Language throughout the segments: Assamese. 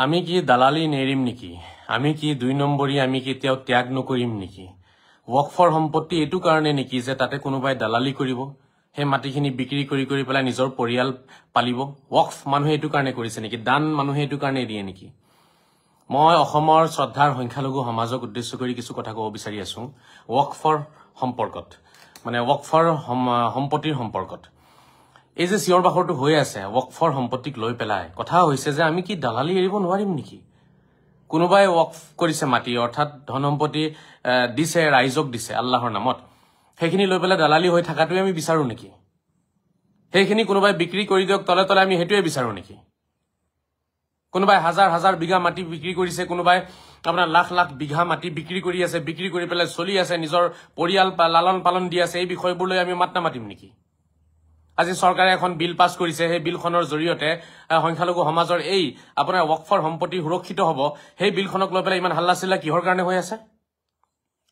আমি কি দালালি নেৰিম নেকি আমি কি দুই নম্বৰী আমি কি তেও ত্যাগ নকৰিম নেকি ওয়াক ফৰ সম্পত্তি এটো কাৰণে নেকি যে তাতে কোনোবাই দালালি কৰিব হে মাটিখিনি বিক্ৰী কৰি পেলাই নিজৰ পৰিয়াল পালিব ওয়াকফ মানুহে এটো কাৰণে কৰিছে নেকি দান মানুহে এটো কাৰণে দিয়ে নেকি মই অসমৰ শ্ৰদ্ধাৰ সংখ্যালঘু সমাজক উদ্দেশ্য কৰি কিছু কথা ক'ব বিচাৰি আছো ওয়াক ফৰ সম্পৰ্কত মানে ওয়াক ফৰ সম্পত্তিৰ সম্পৰ্কত এই যে সিয়ৰ বাখৰটো হৈ আছে ওয়াক ফৰ সম্পত্তিক লৈ পেলাই কথা হৈছে যে আমি কি দালালি এৰিব নোৱাৰিম নেকি কোনোবাই ওয়াক কৰিছে মাটি অৰ্থাৎ ধন সম্পত্তি দিছে ৰাইজক দিছে আল্লাহৰ নামত সেইখিনি লৈ পেলাই দালালি হৈ থাকাটোৱে আমি বিচাৰো নেকি সেইখিনি কোনোবাই বিক্ৰী কৰি দিয়ক তলে তলে আমি হেতুৱে বিচাৰো নেকি কোনোবাই হাজাৰ হাজাৰ বিঘা মাটি বিক্ৰী কৰিছে কোনোবাই আপোনাৰ লাখ লাখ বিঘা মাটি বিক্ৰী কৰি আছে বিক্ৰী কৰি পেলাই চলি আছে নিজৰ পৰিয়াল লালন পালন দি আছে এই বিষয়বোৰ লৈ আমি মাত নামাতিম নেকি আজি চৰকাৰে এখন বিল পাস কৰিছে সেই বিলখনৰ জৰিয়তে সংখ্যালঘু সমাজৰ এই আপোনাৰ ওয়াক ফৰ সম্পত্তি সুৰক্ষিত হ'ব সেই বিলখনক লৈ পেলাই ইমান হাল্লা চিল্লা কিহৰ কাৰণে হৈ আছে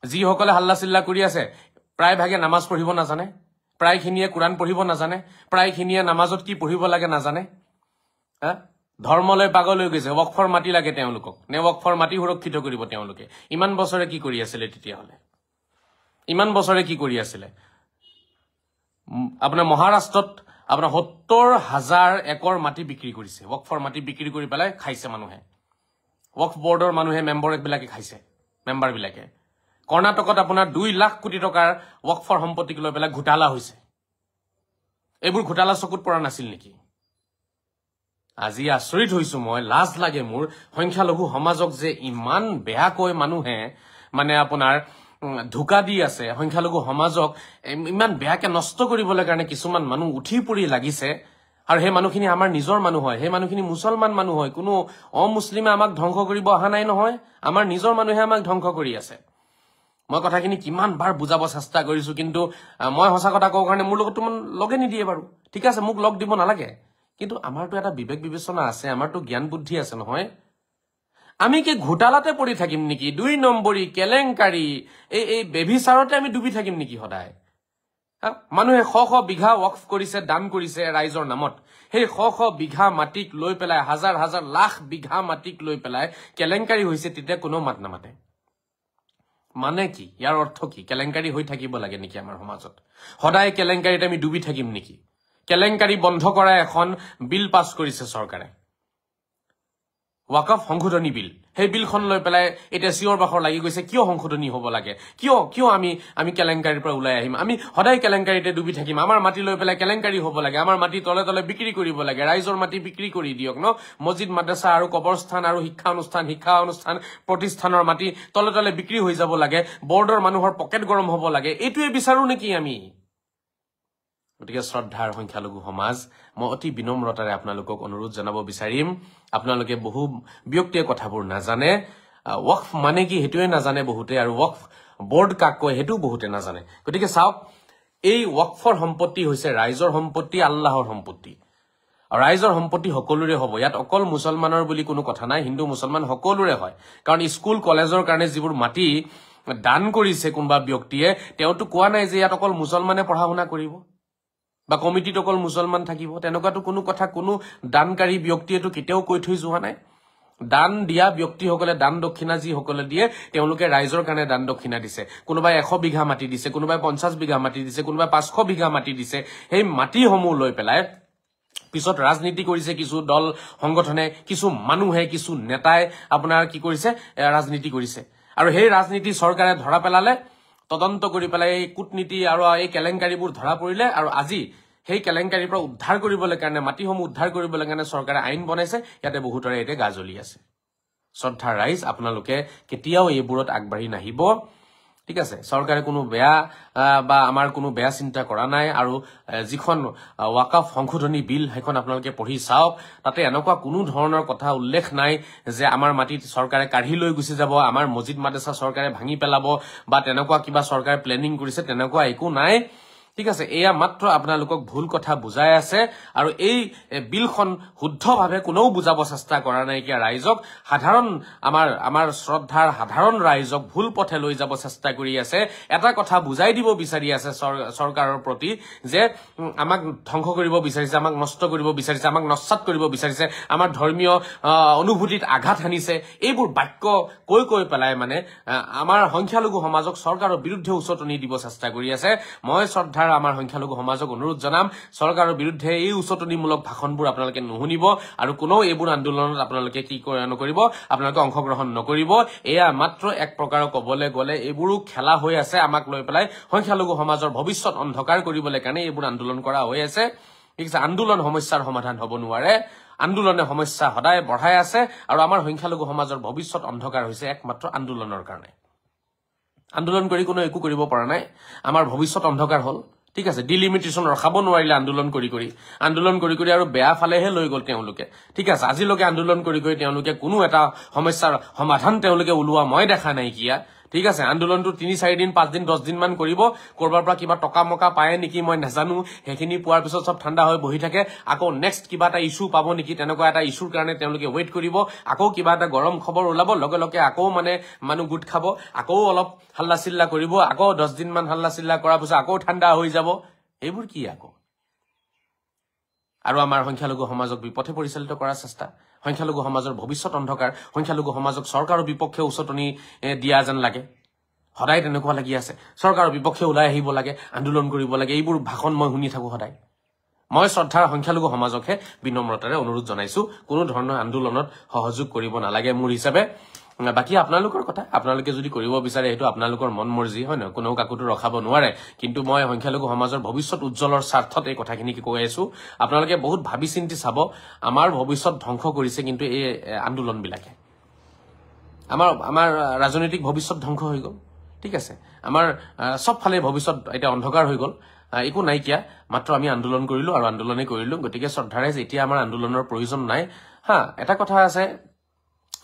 যি সকলে হাল্লা চিল্লা কৰি আছে প্ৰায় ভাগে নামাজ পঢ়িব নাজানে প্ৰায় খিনিয়ে কুৰান পঢ়িব নাজানে প্ৰায় খিনিয়ে নামাজত কি পঢ়িব লাগে নাজানে ধৰ্মলৈ পাগল হৈ গৈছে ওয়াক ফৰ মাটি লাগে তেওঁলোকক নে ওয়াক ফৰ মাটি সুৰক্ষিত কৰিব তেওঁলোকে ইমান বছৰে কি কৰি আছিল তেতিয়া হলে ইমান বছৰে কি কৰি আছিল আপোনাৰ মহাৰাষ্ট্ৰত আপোনাৰ ৭০,০০০ একৰ মাটি বিক্ৰী কৰিছে ওয়াক ফৰ মাটি বিক্ৰী কৰি পেলাই খাইছে মানুহে ওয়াক বৰ্ডৰ মানুহে মেম্বাৰ বিলাকে খাইছে মেম্বাৰ বিলাকে কৰ্ণাটকত আপোনাৰ ২ লাখ কোটি টকাৰ ওয়াক ফৰ সম্পত্তিক লৈ পেলাই ঘোটালা হৈছে এইবোৰ ঘোটালা চকুত পৰা নাছিল নেকি আজি আচৰিত হৈছো মই লাজ লাগে মোৰ সংখ্যালঘু সমাজক যে ইমান বেয়াকৈ মানুহে মানে আপোনাৰ ধোকা দি আছে সংখ্যালঘু সমাজক ইমান বেয়াকে নষ্ট কৰিবলৈ কাৰণে কিছুমান মানুহ উঠি পৰি লাগিছে আৰু সেই মানুহখিনি আমাৰ নিজৰ মানুহ হয় সেই মানুহখিনি মুছলমান মানুহ হয় কোনো অমুছলিমে আমাক ধ্বংস কৰিব অহা নাই নহয় আমাৰ নিজৰ মানুহে আমাক ধ্বংস কৰি আছে মই কথাখিনি কিমান বাৰ বুজাব চেষ্টা কৰিছো কিন্তু মই সঁচা কথা কওঁ কাৰণে মোৰ লগত লগে নিদিয়ে বাৰু ঠিক আছে মোক লগ দিব নালাগে কিন্তু আমাৰটো এটা বিবেক বিবেচনা আছে আমাৰটো জ্ঞান বুদ্ধি আছে নহয় আমি কি ঘোটালাতে পৰি থাকিম নেকি ২ নম্বৰী কেলেংকাৰী এই বেভিচাৰতে আমি ডুবি থাকিম নেকি সদায় মানুহে শ শ বিঘা ওয়াকফ কৰিছে দান কৰিছে ৰাইজৰ নামত সেই শ শ বিঘা মাটিক লৈ পেলাই হাজাৰ হাজাৰ লাখ বিঘা মাটিক লৈ পেলাই কেলেংকাৰী হৈছে তেতিয়া কোনো মাত নামাতে মানে কি ইয়াৰ অৰ্থ কি কেলেংকাৰী হৈ থাকিব লাগে নেকি আমাৰ সমাজত সদায় কেলেংকাৰীত আমি ডুবি থাকিম নেকি কেলেংকাৰী বন্ধ কৰা এখন বিল পাস কৰিছে চৰকাৰে ওয়াকফ সংশোধনী বিল সেই বিলখন লৈ পেলাই এটা সিয়ৰ বাখৰ লাগি গৈছে কিয় সংশোধনী হ'ব লাগে কিয় আমি কেলেংকাৰীৰ পৰা ওলাই আহিম আমি সদায় কেলেংকাৰীতে ডুবি থাকিম আমাৰ মাটি লৈ পেলাই কেলেংকাৰী হ'ব লাগে আমাৰ মাটি তলে তলে বিক্ৰী কৰিব লাগে ৰাইজৰ মাটি বিক্ৰী কৰি দিয়ক ন মছজিদ মাদ্ৰাছা আৰু কবৰস্থান আৰু শিক্ষা অনুষ্ঠান প্ৰতিষ্ঠানৰ মাটি তলে তলে বিক্ৰী হৈ যাব লাগে বৰ্ডৰ মানুহৰ পকেট গৰম হ'ব লাগে এইটোৱে বিচাৰো নেকি আমি গতিকে শ্ৰদ্ধাৰ সংখ্যালঘু সমাজ মই অতি বিনম্ৰতাৰে আপোনালোকক অনুৰোধ জনাব বিচাৰিম আপোনালোকে বহু ব্যক্তিয়ে কথাবোৰ নাজানে ওয়াকফ মানে কি হেতুৱে নাজানে বহুতে আৰু ওয়াকফ বৰ্ড কাক কয় হেতু বহুতে নাজানে গতিকে চাওক এই ওয়াকফৰ সম্পত্তি হৈছে ৰাইজৰ সম্পত্তি আল্লাহৰ সম্পত্তি আৰু ৰাইজৰ সম্পত্তি সকলোৰে হ'ব ইয়াত অকল মুছলমানৰ বুলি কোনো কথা নাই হিন্দু মুছলমান সকলোৰে হয় কাৰণ স্কুল কলেজৰ কাৰণে যিবোৰ মাটি দান কৰিছে কোনোবা ব্যক্তিয়ে তেওঁতো কোৱা নাই যে ইয়াত অকল মুছলমানে পঢ়া শুনা কৰিব বা কমিটিত অকল মুছলমান থাকিব তেনেকুৱাটো কোনো কথা কোনো দানকাৰী ব্যক্তিয়েটো কেতিয়াও কৈ থৈ যোৱা নাই দান দিয়া ব্যক্তিসকলে দান দক্ষিণা যিসকলে দিয়ে তেওঁলোকে ৰাইজৰ কাৰণে দান দক্ষিণা দিছে কোনোবাই 100 বিঘা মাটি দিছে কোনোবাই 50 বিঘা মাটি দিছে কোনোবাই 500 বিঘা মাটি দিছে সেই মাটিসমূহ লৈ পেলাই পিছত ৰাজনীতি কৰিছে কিছু দল সংগঠনে কিছু মানুহে কিছু নেতাই আপোনাৰ কি কৰিছে ৰাজনীতি কৰিছে আৰু সেই ৰাজনীতি চৰকাৰে ধৰা পেলালে তদন্ত কৰি পেলাই এই কূটনীতি আৰু এই কেলেংকাৰীবোৰ ধৰা পৰিলে আৰু আজি সেই কেলেংকাৰীৰ পৰা উদ্ধাৰ কৰিবলৈ কাৰণে মাটিসমূহ উদ্ধাৰ কৰিবলৈ কাৰণে চৰকাৰে আইন বনাইছে ইয়াতে বহুতৰে এতিয়া গাজলি আছে শ্ৰদ্ধা ৰাইজ আপোনালোকে কেতিয়াও এইবোৰত আগবাঢ়ি নাহিব ঠিক আছে চৰকাৰে কোনো বেয়া বা আমাৰ কোনো বেয়া চিন্তা কৰা নাই আৰু যিখন ওয়াকফ সংশোধনী বিল সেইখন আপোনালোকে পঢ়ি চাওক তাতে এনেকুৱা কোনো ধৰণৰ কথা উল্লেখ নাই যে আমাৰ মাটি চৰকাৰে কাঢ়ি লৈ গুচি যাব আমাৰ মছজিদ মাদ্ৰাছা চৰকাৰে ভাঙি পেলাব বা তেনেকুৱা কিবা চৰকাৰে প্লেনিং কৰিছে তেনেকুৱা একো নাই ঠিক আছে এয়া মাত্ৰ আপোনালোকক ভুল কথা বুজাই আছে আৰু এই বিলখন শুদ্ধভাৱে কোনেও বুজাব চেষ্টা কৰা নাই কি ৰাইজক সাধাৰণ আমাৰ শ্ৰদ্ধাৰ সাধাৰণ ৰাইজক ভুল পথে লৈ যাব চেষ্টা কৰি আছে এটা কথা বুজাই দিব বিচাৰি আছে চৰকাৰৰ প্ৰতি যে আমাক ধ্বংস কৰিব বিচাৰিছে আমাক নষ্ট কৰিব বিচাৰিছে আমাক নস্বাত কৰিব বিচাৰিছে আমাৰ ধৰ্মীয় অনুভূতিত আঘাত হানিছে এইবোৰ বাক্য কৈ পেলাই মানে আমাৰ সংখ্যালঘু সমাজক চৰকাৰৰ বিৰুদ্ধে উচতনি দিব চেষ্টা কৰি আছে মই শ্ৰদ্ধা আমাৰ সংখ্যালঘু সমাজক অনুৰোধ জনাম চৰকাৰৰ বিৰুদ্ধে এই উচতনিমূলক ভাষণবোৰ আপোনালোকে নুশুনিব আৰু কোনো এইবোৰ আন্দোলনত আপোনালোকে কি নকৰিব আপোনালোকে অংশগ্ৰহণ নকৰিব এয়া মাত্ৰ এক প্ৰকাৰৰ কবলৈ গলে এইবোৰো খেলা হৈ আছে আমাক লৈ পেলাই সংখ্যালঘু সমাজৰ ভৱিষ্যত অন্ধকাৰ কৰিবলৈ কাৰণে এইবোৰ আন্দোলন কৰা হৈ আছে ঠিক আছে আন্দোলন সমস্যাৰ সমাধান হ'ব নোৱাৰে আন্দোলনে সমস্যা সদায় বঢ়াই আছে আৰু আমাৰ সংখ্যালঘু সমাজৰ ভৱিষ্যত অন্ধকাৰ হৈছে একমাত্ৰ আন্দোলনৰ কাৰণে আন্দোলন কৰি কোনো একো কৰিব পৰা নাই আমাৰ ভৱিষ্যত অন্ধকাৰ হ'ল ঠিক আছে ডিলিমিটেশন ৰখাব নোৱাৰিলে আন্দোলন কৰি আৰু বেয়া ফালেহে লৈ গল তেওঁলোকে ঠিক আছে আজিলৈকে আন্দোলন কৰি তেওঁলোকে কোনো এটা সমস্যাৰ সমাধান তেওঁলোকে ওলোৱা মই দেখা নাই কিয়া ঠিক আছে আন্দোলনটো 3-4 দিন 5 দিন 10 দিন মান কৰিব কৰবাৰ পৰা কিবা টকা মকা পায় নেকি মই নাজানো হেখিনি পোৱাৰ পিছত সব ঠাণ্ডা হৈ বহি থাকে আকৌ নেক্সট কিবা এটা ইস্যু পাব নেকি তেনেকুৱা এটা ইস্যুৰ কাৰণে তেওঁলোকে ওয়েট কৰিব আকৌ কিবা এটা গৰম খবৰ ওলাব লগে আকৌ মানে মানুহ গুট খাব আকৌ অলপ হাল্লা চিল্লা কৰিব আকৌ 10 দিন মান হাল্লা চিল্লা কৰাৰ পিছত আকৌ ঠাণ্ডা হৈ যাব এইবোৰ কি আকৌ আৰু আমাৰ সংখ্যালঘু সমাজক বিপথে পৰিচালিত কৰাৰ চেষ্টা সংখ্যালঘু সমাজৰ ভৱিষ্যত অন্ধকাৰ সংখ্যালঘু সমাজক চৰকাৰৰ বিপক্ষে উচতনি দিয়া যেন লাগে সদায় তেনেকুৱা লাগি আছে চৰকাৰৰ বিপক্ষে ওলাই আহিব লাগে আন্দোলন কৰিব লাগে এইবোৰ ভাষণ মই শুনি থাকো সদায় মই শ্ৰদ্ধাৰ সংখ্যালঘু সমাজকহে বিনম্ৰতাৰে অনুৰোধ জনাইছো কোনো ধৰণৰ আন্দোলনত সহযোগ কৰিব নালাগে মোৰ হিচাপে বাকি আপোনালোকৰ কথা আপোনালোকে যদি কৰিব বিচাৰে হেতু আপোনালোকৰ মন মৰ্জি হয় ন কোনো কাকুটো ৰখাব নোৱাৰে কিন্তু মই সংখ্যালঘু সমাজৰ ভৱিষ্যত উজ্জ্বলৰ স্বাৰ্থত এই কথাখিনি কৈ আছো আপোনালোকে বহুত ভাবি চিন্তি চাব আমাৰ ভৱিষ্যত ধ্বংস কৰিছে কিন্তু এই আন্দোলন বিলাকে আমাৰ ৰাজনৈতিক ভৱিষ্যত ধ্বংস হৈ গল ঠিক আছে আমাৰ সব ফালে ভৱিষ্যত এটা অন্ধকাৰ হৈ গল একো নাই কিয়া মাত্ৰ আমি আন্দোলন কৰিলো আৰু আন্দোলনে কৰিলো গতিকে শ্ৰদ্ধাৰে এতিয়া আমাৰ আন্দোলনৰ প্ৰয়োজন নাই হা এটা কথা আছে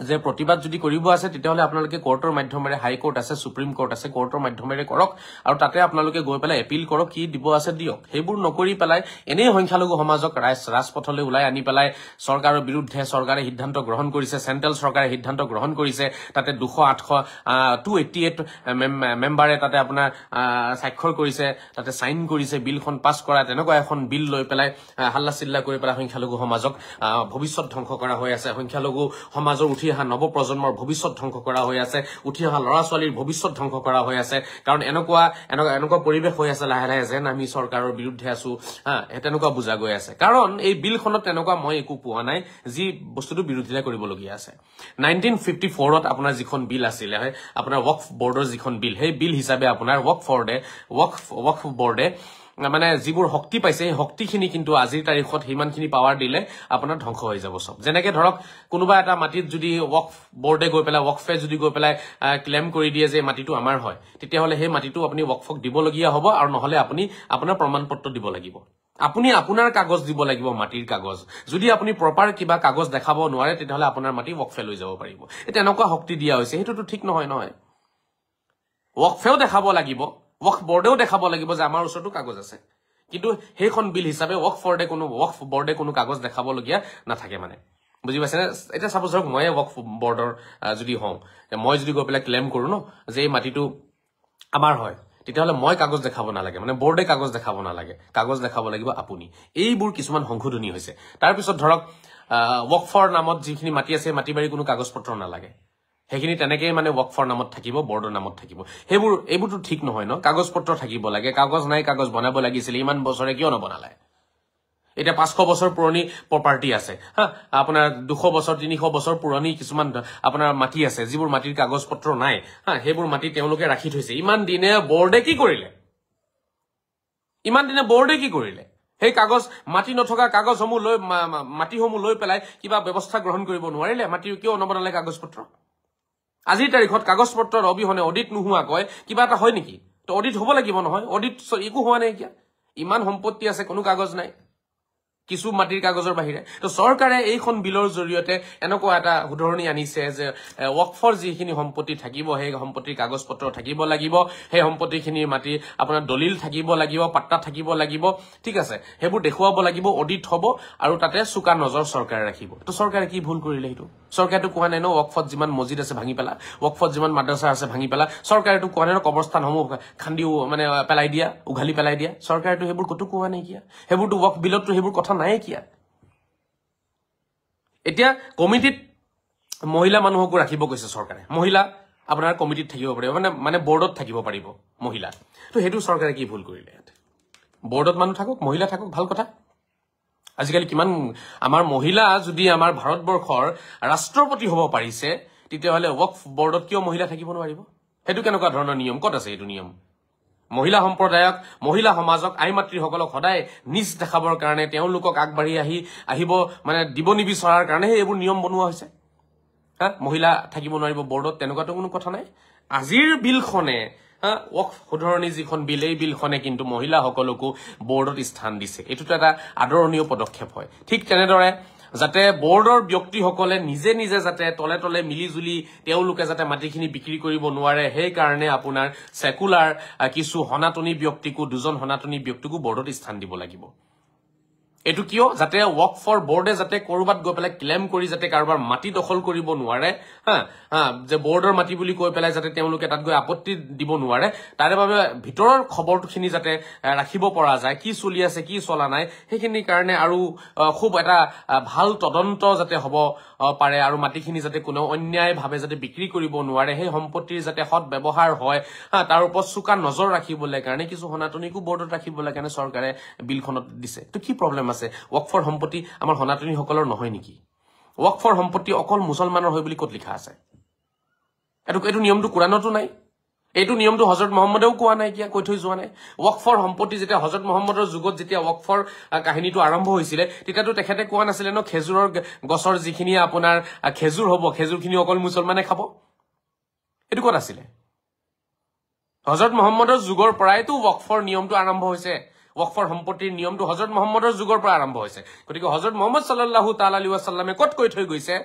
যে প্ৰতিবাদ যদি কৰিব আছে তেতিয়াহলে আপোনালোকে কোৰ্টৰ মাধ্যমেৰে হাই কোৰ্ট আছে সুপ্ৰিম কোৰ্ট আছে কোৰ্টৰ মাধ্যমেৰে কৰক আৰু তাতে আপোনালোকে গৈ পেলাই এপিল কৰক কি দিব আছে দিয়ক হেবোৰ নকৰি পেলাই এনে সংখ্যালঘু সমাজক ৰাজপথলৈ ওলাই আনি পেলাই চৰকাৰৰ বিৰুদ্ধে চৰকাৰে সিদ্ধান্ত গ্ৰহণ কৰিছে সেন্ট্ৰেল চৰকাৰে সিদ্ধান্ত গ্ৰহণ কৰিছে তাতে 288 মেম্বাৰে তাতে আপোনাৰ স্বাক্ষৰ কৰিছে তাতে সাইন কৰিছে বিলখন পাস কৰা তেনেকুৱা এখন বিল লৈ পেলাই হাল্লা চিল্লা কৰি পেলাই সংখ্যালঘু সমাজক ভৱিষ্যত ধ্বংস কৰা হৈ আছে সংখ্যালঘু সমাজৰ উঠি অহা নৱপ্ৰজন্মৰ ভৱিষ্যত ধ্বংস কৰা হৈ আছে উঠি অহা ল'ৰা ছোৱালীৰ ভৱিষ্যত ধ্বংস কৰা হৈ আছে কাৰণ এনেকুৱা পৰিবেশ হৈ আছে লাহে লাহে যেন আমি চৰকাৰৰ বিৰুদ্ধে আছো তেনেকুৱা বুজা গৈ আছে কাৰণ এই বিলখনত তেনেকুৱা মই একো পোৱা নাই যি বস্তুটো বিৰোধিতা কৰিবলগীয়া আছে 1954ত আপোনাৰ যিখন বিল আছিল আপোনাৰ ৱকফ বৰ্ডৰ যিখন বিল সেই বিল হিচাপে আপোনাৰ ৱকফ বৰ্ডে মানে যিবোৰ শক্তি পাইছে এই শক্তিখিনি কিন্তু আজিৰ তাৰিখত হিমানখিনি পাৱাৰ দিলে আপোনাৰ ধ্বংস হৈ যাব সব যেনেকে ধৰক কোনোবা এটা মাটিত যদি ৱকফ বৰ্ডে গৈ পেলাই ৱকফে যদি গৈ পেলাই ক্লেম কৰি দিয়ে যে মাটিটো আমাৰ হয় তেতিয়াহলে সেই মাটিটো আপুনি ৱকফক দিবলগীয়া হ'ব আৰু নহলে আপুনি আপোনাৰ প্ৰমাণপত্ৰ দিব লাগিব আপুনি আপোনাৰ কাগজ দিব লাগিব মাটিৰ কাগজ যদি আপুনি প্ৰপাৰ কিবা কাগজ দেখাব নোৱাৰে তেতিয়াহলে আপোনাৰ মাটি ৱকফে লৈ যাব পাৰিব এটা এনেকুৱা শক্তি দিয়া হৈছে হেতুটো ঠিক নহয় ৱকফেও দেখাব লাগিব ৱকফ বৰ্ডেও দেখাব লাগিব যে আমাৰ ওচৰতো কাগজ আছে কিন্তু হেখন বিল হিচাপে ৱকফ বৰ্ডে কোনো কাগজ দেখাবলগীয়া নাথাকে মানে বুজি পাইছে এটা সাপোজ ধৰক মই ৱকফ বৰ্ডৰ যদি হওঁ মই যদি গৈ পেলাই ক্লেম কৰো ন যে এই মাটিটো আমাৰ হয় তেতিয়াহলে মই কাগজ দেখাব নালাগে মানে বৰ্ডে কাগজ দেখাব নালাগে কাগজ দেখাব লাগিব আপুনি এইবোৰ কিছুমান সংশোধনী হৈছে তাৰ পিছত ধৰক ৱকফৰ নামত যিখিনি মাটি আছে মাটি বাৰী কোনো কাগজ পত্ৰ নালাগে হেখিনি তেনেকে মানে ৱকফৰ নামত থাকিব বৰ্ডৰ নামত থাকিব এইবোৰটো ঠিক নহয় ন কাগজ পত্ৰ থাকিব লাগে কাগজ নাই কাগজ বনাব লাগিছিল ইমান বছৰে কিয় নবনালে এটা 500 বছৰ পুৰণি প্ৰপাৰ্টি আছে আপোনাৰ 200 বছৰ 300 বছৰ পুৰণি কিছুমান আপোনাৰ মাটি আছে যিবোৰ মাটিৰ কাগজ পত্ৰ নাই হেবোৰ মাটি তেওঁলোকে ৰাখি থৈছে ইমান দিনে বৰ্ডে কি কৰিলে সেই কাগজ মাটি নথকা কাগজসমূহ লৈ মাটিসমূহ লৈ পেলাই কিবা ব্যৱস্থা গ্ৰহণ কৰিব নোৱাৰিলে মাটি কিয় নবনালে কাগজ পত্ৰ আজিৰ তাৰিখত কাগজ পত্ৰৰ অবিহনে অডিট নোহোৱাকৈ কিবা এটা হয় নেকি তো অডিট হ'ব লাগিব নহয় অডিট একো হোৱা নাই কিয়া ইমান সম্পত্তি আছে কোনো কাগজ নাই কিছু মাটিৰ কাগজৰ বাহিৰে তো চৰকাৰে এইখন বিলৰ জৰিয়তে এনেকুৱা এটা উদাহৰণি আনিছে যে ওয়াকফৰ যিখিনি সম্পত্তি থাকিব সেই সম্পত্তিৰ কাগজ পত্ৰ থাকিব লাগিব সেই সম্পত্তিখিনিৰ মাটি আপোনাৰ দলিল থাকিব লাগিব পাট্টা থাকিব লাগিব ঠিক আছে হেবু দেখুৱাব লাগিব অডিট হ'ব আৰু তাতে সুকা নজৰ চৰকাৰে ৰাখিব তো চৰকাৰে কি ভুল কৰিলে হেতু চৰকাৰেটো কোৱা নাই ন ওয়াকফত যিমান মছজিদ আছে ভাঙি পেলা ওয়াকফত যিমান মাদ্ৰাসা আছে ভাঙি পেলা চৰকাৰেটো কোৱা নাই ন কবৰস্থানসমূহ খান্দি মানে পেলাই দিয়া উঘালি পেলাই দিয়া চৰকাৰেটো হেবুৰ কতো কোৱা নাই কিয়া হেবুৰটো ওয়াকফ বিলতটো হেবুৰ কথা নাই কিয়া এতিয়া কমিটিত মহিলা মানুহকো ৰাখিব কৈছে চৰকাৰে মহিলা আপোনাৰ কমিটিত থাকিব পাৰিব মানে বৰ্ডত থাকিব পাৰিব মহিলা তো হেতু চৰকাৰে কি ভুল কৰিলে বৰ্ডত মানুহ থাকক মহিলা থাকক ভাল কথা আজিকালি কিমান আমাৰ মহিলা যদি আমাৰ ভাৰতবৰ্ষৰ ৰাষ্ট্ৰপতি হ'ব পাৰিছে তেতিয়াহলে ওয়াকফ বৰ্ডত কিয় মহিলা থাকিব নোৱাৰিব হেতু কেনেকুৱা ধৰণৰ নিয়ম কত আছে এইটো নিয়ম মহিলা সম্প্ৰদায়ক মহিলা সমাজক আই মাতৃসকলক সদায় নিজ দেখাবৰ কাৰণে তেওঁলোকক আগবাঢ়ি আহিব মানে দিব নিবিচৰাৰ কাৰণে এইবোৰ নিয়ম বনোৱা হৈছে হা মহিলা থাকিব নোৱাৰিব বৰ্ডত তেনেকুৱাটো কোনো কথা নাই আজিৰ বিলখনে ওয়াকফ উদাহৰণি যিখন বিল এই বিলখনে কিন্তু মহিলাসকলকো বৰ্ডত স্থান দিছে এটোটা এটা আদৰণীয় পদক্ষেপ হয় ঠিক তেনেদৰে যাতে বৰ্ডৰ ব্যক্তিসকলে নিজে নিজে যাতে তলে তলে মিলিজুলি তেওঁলোকে যাতে মাটিখিনি বিক্ৰী কৰিব নোৱাৰে সেই কাৰণে আপোনাৰ সেকুলাৰ কিছু হনাতনি ব্যক্তিকো দুজন হনাতনি ব্যক্তিকো বৰ্ডত স্থান দিব লাগিব এটু কিয় যাতে ওয়াকফৰ বৰ্ডে যাতে কৰবাত গৈ পেলাই ক্লেম কৰি যাতে কাৰোবাৰ মাটি দখল কৰিব নোৱাৰে যে বৰ্ডৰ মাটি বুলি কৈ পেলাই যাতে তেওঁলোকে তাত গৈ আপত্তি দিব নোৱাৰে তাৰে বাবে ভিতৰৰ খবৰখিনি যাতে ৰাখিব পৰা যায় কি চলি আছে কি চলা নাই সেইখিনি কাৰণে আৰু খুব এটা ভাল তদন্ত যাতে হ'ব পাৰে আৰু মাটিখিনি যাতে কোনো অন্যায় ভাবে যাতে বিক্ৰী কৰিব নোৱাৰে সেই সম্পত্তিৰ যাতে সৎ ব্যৱহাৰ হয় তাৰ ওপৰত চুকা নজৰ ৰাখিবলৈ কাৰণে কিছু হনাতনিকো বৰ্ডত ৰাখিবলৈ কাৰণে চৰকাৰে বিলখনত দিছে তো কি প্ৰবলেম আছে ওয়াকফৰ সম্পত্তি আমাৰ হনাতনি সকলৰ নহয় নেকি ওয়াকফৰ সম্পত্তি অকল মুছলমানৰ হয় বুলি কত লিখা আছে এটো নিয়মটো কুৰানতো নাই এইটো নিয়মটো হযৰত মুহাম্মদেও কোৱা নাই কিয়া কৈ থৈ যোৱা নাই ওয়াকফৰ সম্পত্তি যেতিয়া হযৰত মুহাম্মদৰ যুগত যেতিয়া ওয়াকফৰ কাহিনীটো আৰম্ভ হৈছিল তেতিয়াতো তেখেতে কোৱা নাছিল ন খেজুৰৰ গছৰ যিখিনি আপোনাৰ খেজুৰ হ'ব খেজুৰখিনি অকল মুছলমানে খাব এটো ক'ত আছিল হযৰত মুহাম্মদৰ যুগৰ পৰাইতো ওয়াকফৰ নিয়মটো আৰম্ভ হৈছে ওয়াকফৰ সম্পত্তিৰ নিয়মটো হযৰত মুহাম্মদৰ যুগৰ পৰা আৰম্ভ হৈছে গতিকে হযরত মুহাম্মদ সাল্লাল্লাহু তাআলা আলাইহি ওয়াসাল্লামে কত কৈ থৈ গৈছে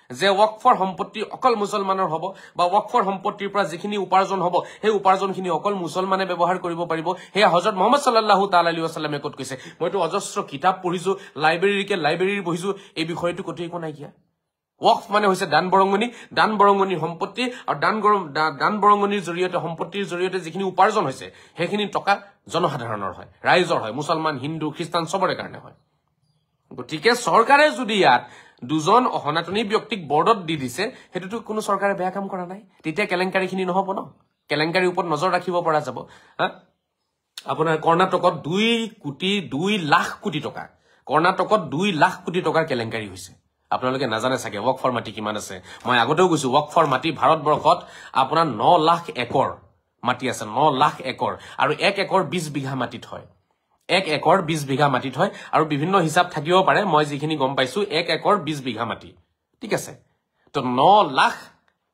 যে ওয়াকফৰ সম্পত্তি অকল মুছলমানৰ হ'ব বা ওয়াকফৰ সম্পত্তিৰ পৰা যিখিনি উপাৰ্জন হ'ব সেই উপাৰ্জনখিনি অকল মুছলমানে ব্যৱহাৰ কৰিব পাৰিব হে হযৰত মুহাম্মদ সাল্লাল্লাহু তাআলা আলাইহি ওয়াসাল্লামে কত কৈছে মইতো অজস্ৰ কিতাপ পঢ়িছো লাইব্ৰেৰীৰ বহিছো এই বিষয়টো কতই কোনাই কিয়া ওয়াকফ মানে হৈছে দান বৰঙনিৰ সম্পত্তি আৰু দান বৰঙনিৰ জৰিয়তে সম্পত্তিৰ জৰিয়তে যিখিনি উপাৰ্জন হৈছে সেইখিনি টকা জনসাধাৰণৰ হয় ৰাইজৰ হয় মুছলমান হিন্দু খ্ৰীষ্টান সবৰে কাৰণে হয় গতিকে চৰকাৰে যদি ইয়াত দুজন অহনাতনি ব্যক্তিক বৰ্ডত দি দিছে হেতুটো কোনো চৰকাৰে বেয়া কাম কৰা নাই তেতিয়া কেলেংকাৰীখিনি নহব ন কেলেংকাৰীৰ ওপৰত নজৰ ৰাখিব পৰা যাব আপোনাৰ কৰ্ণাটকত 2 লাখ কোটি টকা কৰ্ণাটকত 2 লাখ কোটি টকাৰ কেলেংকাৰী হৈছে আপোনালোকে নাজানে চাগে ওয়াকফৰ মাটি কিমান আছে মই আগতেও কৈছো ওয়াকফৰ মাটি ভাৰতবৰ্ষত আপোনাৰ 9 লাখ একৰ মাটি আছে 9 লাখ একৰ আৰু 1 একৰ 20 বিঘা মাটিত হয় 1 একৰ 20 বিঘা মাটিত হয় আৰু বিভিন্ন হিচাপ থাকিব পাৰে মই যিখিনি গম পাইছো 1 একৰ 20 বিঘা মাটি ঠিক আছে তো 9 লাখ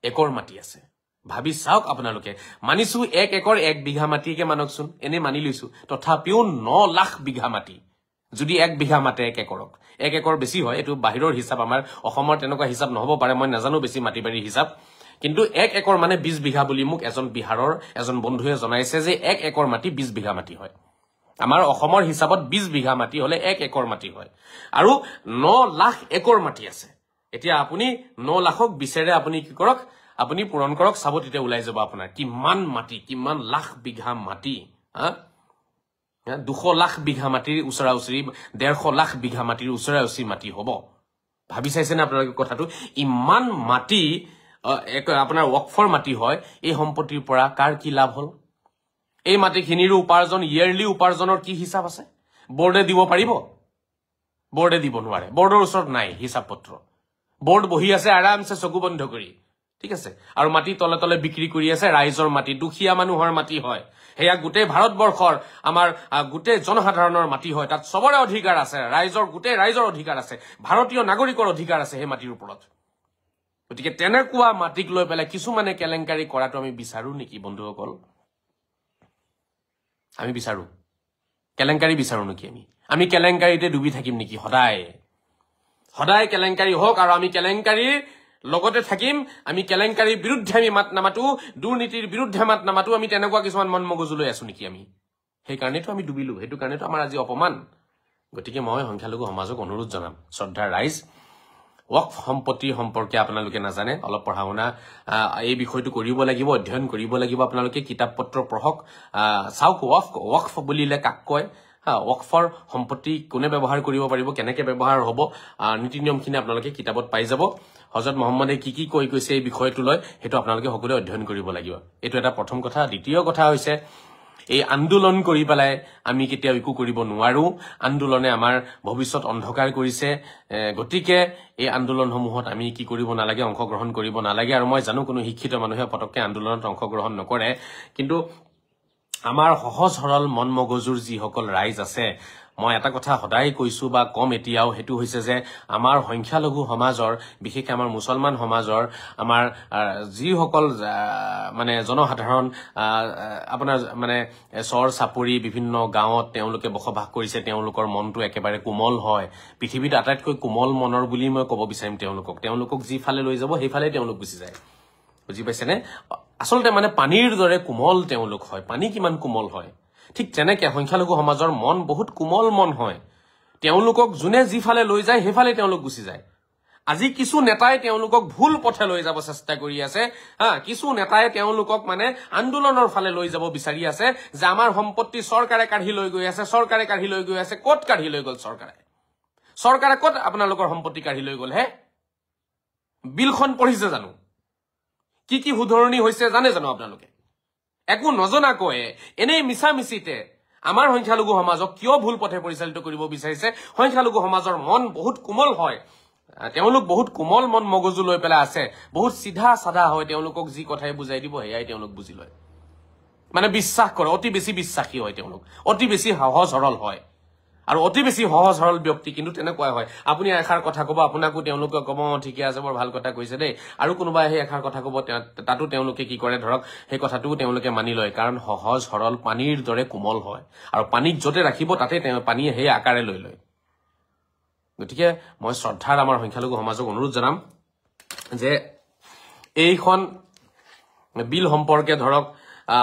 একৰ মাটি আছে ভাবি চাওক আপোনালোকে মানিছো 1 একৰ 1 বিঘা মাটিকে মানকচোন এনে মানি লৈছো তথাপিও 9 লাখ বিঘা মাটি যদি 1 বিঘা মাটি 1 একৰক 1 একৰ বেছি হয় এটো বাহিৰৰ হিচাপ আমাৰ অসমৰ তেনেকুৱা হিচাপ নহব পাৰে মই নাজানো বেছি মাটি বাৰী হিচাপ কিন্তু 1 একৰ মানে 20 বিঘা বুলি মোক এজন বিহাৰৰ এজন বন্ধুৱে জনাইছে যে 1 একৰ মাটি 20 বিঘা মাটি হয় আমাৰ অসমৰ হিচাপত 20 বিঘা মাটি হলে 1 একৰ মাটি হয় আৰু 9 লাখ একৰ মাটি আছে এতিয়া আপুনি 9 লাখক বিচাৰে আপুনি কি কৰক আপুনি পূৰণ কৰক চাব তেতিয়া ওলাই যাব আপোনাৰ কিমান মাটি কিমান লাখ বিঘা মাটি 200 লাখ বিঘা মাটিৰ উচৰা উচৰি 150 লাখ বিঘা মাটিৰ উচৰা উচৰি মাটি হ'ব ভাবি চাইছেন আপোনালোকে কথাটো ইমান মাটি আপোনাৰ ওয়াকফৰ মাটি হয় এই সম্পত্তিৰ পৰা কাৰ কি লাভ হল এই মাটিখিনিৰ উপাৰ্জন ইয়াৰলি উপাৰ্জনৰ কি হিচাপ আছে বৰ্ডে দিব পাৰিব বৰ্ডে দিব নোৱাৰে বৰ্ডৰ ওচৰত নাই হিচাপ পত্ৰ বৰ্ড বহি আছে আৰামছে চকু বন্ধ কৰি ঠিক আছে আৰু মাটি তলে তলে বিক্ৰী কৰি আছে ৰাইজৰ মাটি দুখীয়া মানুহৰ মাটি হয় হেয়া গোটেই ভাৰতবৰ্ষৰ আমাৰ গোটেই জনসাধাৰণৰ মাটি হয় তাত সবৰে অধিকাৰ আছে গোটেই ৰাইজৰ অধিকাৰ আছে ভাৰতীয় নাগৰিকৰ অধিকাৰ আছে সেই মাটিৰ ওপৰত গতিকে তেনেকুৱা মাটিক লৈ পেলাই কিছুমানে কেলেংকাৰী কৰাটো আমি বিচাৰো নেকি বন্ধুসকল আমি বিচাৰো কেলেংকাৰী বিচাৰো নেকি আমি কেলেংকাৰীতে ডুবি থাকিম নেকি সদায় কেলেংকাৰী হওক আৰু আমি কেলেংকাৰীৰ লগতে থাকিম আমি কেলেংকাৰীৰ বিৰুদ্ধে আমি মাত নামাতো দুৰ্নীতিৰ বিৰুদ্ধে মাত নামাতো আমি তেনেকুৱা কিছুমান মন মগজু লৈ আছো নেকি আমি সেইকাৰণেতো আমি ডুবিলো সেইটো কাৰণেতো আমাৰ আজি অপমান গতিকে মই সংখ্যালঘু সমাজক অনুৰোধ জনাম শ্ৰদ্ধাৰ ৰাইজ ওয়াকফ সম্পত্তি সম্পৰ্কে আপোনালোকে নাজানে অলপ পঢ়া শুনা এই বিষয়টো কৰিব লাগিব অধ্যয়ন কৰিব লাগিব আপোনালোকে কিতাপ পত্ৰ পঢ়ক চাওক ওয়াকফ বুলিলে কাক কয় ওয়াকফৰ সম্পত্তি কোনে ব্যৱহাৰ কৰিব পাৰিব কেনেকৈ ব্যৱহাৰ হ'ব নীতি নিয়মখিনি আপোনালোকে কিতাপত পাই যাব হযৰত মুহাম্মদে কি কৈ কৈছে এই বিষয়টো লৈ হেতু আপোনালোকে সকলোৱে অধ্যয়ন কৰিব লাগিব এটো এটা প্ৰথম কথা দ্বিতীয় কথা হৈছে এই আন্দোলন কৰি পেলাই আমি কেতিয়াও একো কৰিব নোৱাৰো আন্দোলনে আমাৰ ভৱিষ্যত অন্ধকাৰ কৰিছে গতিকে এই আন্দোলনসমূহত আমি কি কৰিব নালাগে অংশগ্ৰহণ কৰিব নালাগে আৰু মই জানো কোনো শিক্ষিত মানুহে পটককে আন্দোলনত অংশগ্ৰহণ নকৰে কিন্তু আমাৰ সহজ সৰল মন মগজুৰ যি সকল ৰাইজ আছে মই এটা কথা সদায় কৈছো বা কম এতিয়াও হেতু হৈছে যে আমাৰ সংখ্যালঘু সমাজৰ বিশেষকৈ আমাৰ মুছলমান সমাজৰ আমাৰ যি সকল মানে জনসাধাৰণ আপোনাৰ মানে চৰ চাপৰি বিভিন্ন গাঁৱত তেওঁলোকে বসবাস কৰিছে তেওঁলোকৰ মনটো একেবাৰে কোমল হয় পৃথিৱীত আটাইতকৈ কোমল মনৰ বুলি মই ক'ব বিচাৰিম তেওঁলোকক যিফালে লৈ যাব সেইফালে তেওঁলোক গুচি যায় বুজি পাইছেনে আসলতে মানে পানীৰ দৰে কোমল তেওঁলোক হয় পানী কিমান কোমল হয় ঠিক তেনেকৈ সংখ্যালঘু সমাজৰ মন বহুত কোমল মন হয় তেওঁলোকক যোনে যিফালে লৈ যায় সেইফালে তেওঁলোক গুচি যায় আজি কিছু নেতাই তেওঁলোকক ভুল পথে লৈ যাব চেষ্টা কৰি আছে কিছু নেতাই তেওঁলোকক মানে আন্দোলনৰ ফালে লৈ যাব বিচাৰি আছে যে আমাৰ সম্পত্তি চৰকাৰে কাঢ়ি লৈ গৈ আছে ক'ত কাঢ়ি লৈ গ'ল চৰকাৰে ক'ত আপোনালোকৰ সম্পত্তি কাঢ়ি লৈ গ'ল হে বিলখন পঢ়িছে জানো কি শুধৰণি হৈছে জানে জানো আপোনালোকে একো নজনাকৈ এনেই মিছা মিছিতে আমাৰ সংখ্যালঘু সমাজক কিয় ভুল পথে পৰিচালিত কৰিব বিচাৰিছে সংখ্যালঘু সমাজৰ মন বহুত কোমল হয় তেওঁলোক বহুত কোমল মন মগজু লৈ পেলাই আছে বহুত সিধা সাদা হয় তেওঁলোকক যি কথাই বুজাই দিব হেয়াই তেওঁলোক বুজি লয় মানে বিশ্বাস কৰে অতি বেছি বিশ্বাসী হয় তেওঁলোক অতি বেছি সহজ সৰল হয় আৰু অতি বেছি সহজ সৰল ব্যক্তি কিন্তু তেনেকুৱাই হয় আপুনি এখাৰ কথা ক'ব আপোনাকো তেওঁলোকে ক'ব ঠিকে আছে বৰ ভাল কথা কৈছে দেই আৰু কোনোবাই সেই এখাৰ কথা ক'ব তাতো তেওঁলোকে কি কৰে ধৰক সেই কথাটোও তেওঁলোকে মানি লয় কাৰণ সহজ সৰল পানীৰ দৰে কোমল হয় আৰু পানীক যতে ৰাখিব তাতে পানীয়ে সেই আকাৰে লৈ লয় গতিকে মই শ্ৰদ্ধাৰ আমাৰ সংখ্যালঘু সমাজক অনুৰোধ জনাম যে এইখন বিল সম্পৰ্কে ধৰক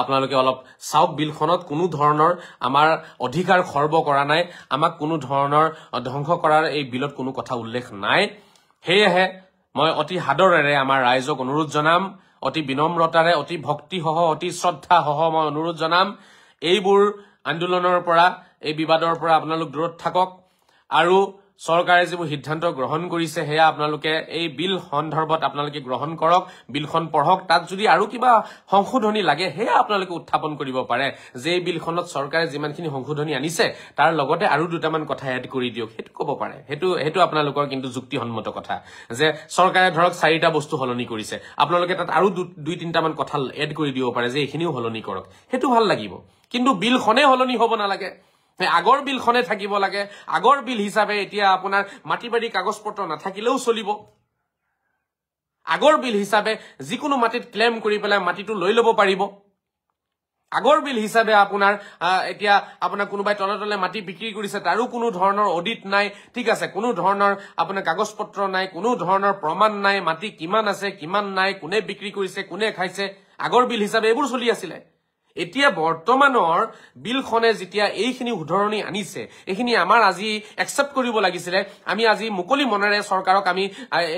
আপোনালোকে অলপ চাওক বিলখনত কোনো ধৰণৰ আমাৰ অধিকাৰ খৰ্ব কৰা নাই আমাক কোনো ধৰণৰ ধ্বংস কৰাৰ এই বিলত কোনো কথা উল্লেখ নাই হেয়েহে মই অতি হাদৰেৰে আমাৰ ৰাইজক অনুৰোধ জনাম অতি বিনম্ৰতাৰে অতি ভক্তিসহ অতি শ্ৰদ্ধাসহ মই অনুৰোধ জনাম এইবোৰ আন্দোলনৰ পৰা এই বিবাদৰ পৰা আপোনালোক দূৰত থাকক আৰু চৰকাৰে যিবোৰ সিদ্ধান্ত গ্ৰহণ কৰিছে হেয়া আপোনালোকে এই বিল সন্দৰ্ভত আপোনালোকে গ্ৰহণ কৰক বিলখন পঢ়ক তাত যদি আৰু কিবা সংশোধনী লাগে হেয়া আপোনালোকে উত্থাপন কৰিব পাৰে যে এই বিলখনত চৰকাৰে যিমানখিনি সংশোধনী আনিছে তাৰ লগতে আৰু দুটামান কথা এড কৰি দিয়ক হেতু ক'ব পাৰে হেতু আপোনালোকৰ কিন্তু যুক্তিসন্মত কথা যে চৰকাৰে ধৰক 4টা বস্তু হলনি কৰিছে আপোনালোকে তাত আৰু 2-3টামান কথা এড কৰি দিব পাৰে যে এইখিনিও হলনি কৰক হেতু ভাল লাগিব কিন্তু বিলখনে হলনি হ'ব নালাগে আগৰ বিলখনে থাকিব লাগে আগৰ বিল হিচাপে এতিয়া আপোনাৰ মাটিবাৰী কাগজ পত্ৰ নাথাকিলেও চলিব আগৰ বিল হিচাপে যিকোনো মাটিত ক্লেম কৰি পেলাই মাটিটো লৈ ল'ব পাৰিব আগৰ বিল হিচাপে আপোনাৰ এতিয়া আপোনাৰ কোনোবাই তলে মাটি বিক্ৰী কৰিছে তাৰো কোনো ধৰণৰ অডিট নাই ঠিক আছে কোনো ধৰণৰ আপোনাৰ কাগজ পত্ৰ নাই কোনো ধৰণৰ প্ৰমাণ নাই মাটি কিমান আছে কিমান নাই কোনে বিক্ৰী কৰিছে কোনে খাইছে আগৰ বিল হিচাপে এইবোৰ চলি আছিল এতিয়া বৰ্তমানৰ বিলখনে যেতিয়া এইখিনি উদাহৰণি আনিছে এইখিনি আমাৰ আজি একচেপ্ট কৰিব লাগিছিল আমি আজি মুকলি মনেৰে চৰকাৰক আমি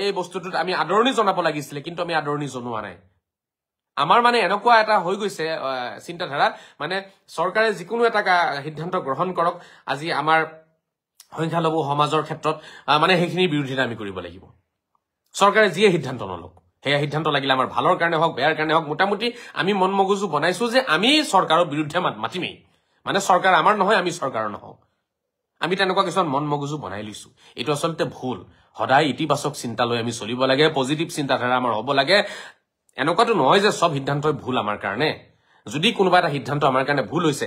এই বস্তুটোত আমি আদৰণি জনাব লাগিছিল কিন্তু আমি আদৰণি জনোৱা নাই আমাৰ মানে এনেকুৱা এটা হৈ গৈছে চিন্তাধাৰা মানে চৰকাৰে যিকোনো এটা সিদ্ধান্ত গ্ৰহণ কৰক আজি আমাৰ সংখ্যালঘু সমাজৰ ক্ষেত্ৰত মানে সেইখিনি বিৰোধিতা আমি কৰিব লাগিব চৰকাৰে যিয়ে সিদ্ধান্ত নলক হেয়া সিদ্ধান্ত লাগিলে আমাৰ ভালৰ কাৰণে হওক বেয়াৰ কাৰণে হওক মোটামুটি আমি মন মগজু বনাইছো যে আমি চৰকাৰৰ বিৰুদ্ধে মাতিমেই মানে চৰকাৰ আমাৰ নহয় আমি চৰকাৰৰ নহওঁ আমি তেনেকুৱা কিছুমান মন মগজু বনাই লৈছো এইটো আচলতে ভুল সদায় ইতিবাচক চিন্তা লৈ আমি চলিব লাগে পজিটিভ চিন্তাধাৰা আমাৰ হ'ব লাগে এনেকুৱাটো নহয় যে সব সিদ্ধান্তই ভুল আমাৰ কাৰণে যদি কোনোবা এটা সিদ্ধান্ত আমাৰ কাৰণে ভুল হৈছে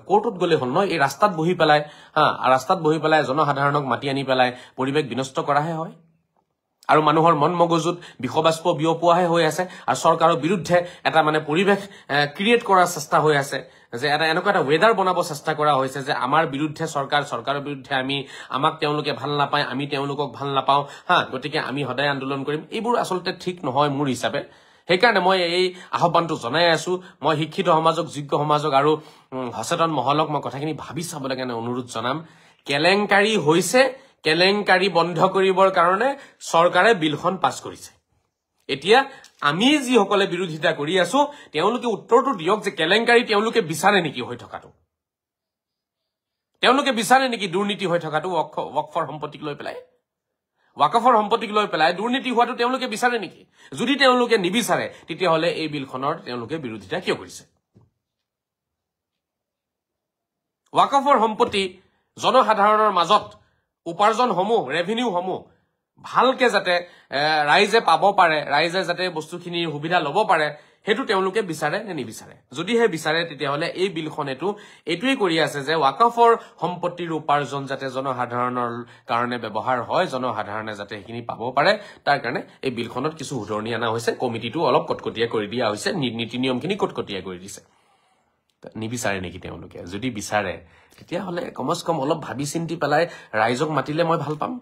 কোৰ্টত গলে হ'ল নহয় এই ৰাস্তাত বহি পেলাই জনসাধাৰণক মাতি আনি পেলাই পৰিৱেশ বিনষ্ট কৰাহে হয় আৰু মানুহৰ মন মগজুত বিখবাস্প বিয়পোৱাহে হৈ আছে আৰু চৰকাৰৰ বিৰুদ্ধে এটা মানে পৰিৱেশ ক্ৰিয়েট কৰাৰ চেষ্টা হৈ আছে যে এনেকুৱা এটা ৱেডাৰ বনাব চেষ্টা কৰা হৈছে যে আমাৰ বিৰুদ্ধে চৰকাৰৰ বিৰুদ্ধে আমাক তেওঁলোকে ভাল নাপায় আমি তেওঁলোকক ভাল নাপাওঁ হা গতিকে আমি সদায় আন্দোলন কৰিম এইবোৰ আচলতে ঠিক নহয় মোৰ হিচাপে সেইকাৰণে মই এই আহ্বানটো জনাই আছো মই শিক্ষিত সমাজক যোগ্য সমাজক আৰু সচেতন মহলক মই কথাখিনি ভাবি চাবলৈ কাৰণে অনুৰোধ জনাম কেলেংকাৰী হৈছে কেলেংকাৰী বন্ধ কৰিবৰ কাৰণে চৰকাৰে বিলখন পাছ কৰিছে এতিয়া আমি যিসকলে বিৰোধিতা কৰি আছো তেওঁলোকে উত্তৰটো দিয়ক যে কেলেংকাৰী তেওঁলোকে বিচাৰে নেকি হৈ থকাটো তেওঁলোকে বিচাৰে নেকি দুৰ্নীতি হৈ থকাটো ওয়াকফৰ সম্পত্তিক লৈ পেলাই ওয়াকফৰ সম্পত্তিক লৈ পেলাই দুৰ্নীতি হোৱাটো তেওঁলোকে বিচাৰে নেকি যদি তেওঁলোকে নিবিচাৰে তেতিয়াহলে এই বিলখনৰ তেওঁলোকে বিৰোধিতা কিয় কৰিছে ওয়াকফৰ সম্পত্তি জনসাধাৰণৰ মাজত উপাৰ্জনসমূহ ৰেভিনিউসমূহ ভালকে যাতে ৰাইজে পাব পাৰে ৰাইজে যাতে বস্তুখিনিৰ সুবিধা ল'ব পাৰে হেতু তেওঁলোকে বিচাৰে নে নিবিচাৰে যদিহে বিচাৰে তেতিয়াহলে এই বিলখনেটো এটুই কৰি আছে যে ওয়াকফৰ সম্পত্তিৰ উপাৰ্জন যাতে জনসাধাৰণৰ কাৰণে ব্যৱহাৰ হয় জনসাধাৰণে যাতে সেইখিনি পাব পাৰে তাৰ কাৰণে এই বিলখনত কিছু উধৰণি আনা হৈছে কমিটিটো অলপ কটকটীয়া কৰি দিয়া হৈছে নীতি নিয়মখিনি কটকটীয়া কৰি দিছে নিবিচাৰে নেকি তেওঁলোকে যদি বিচাৰে তেতিয়াহলে কমস কম অলপ ভাবি চিন্তি পেলাই ৰাইজক মাতিলে মই ভাল পাম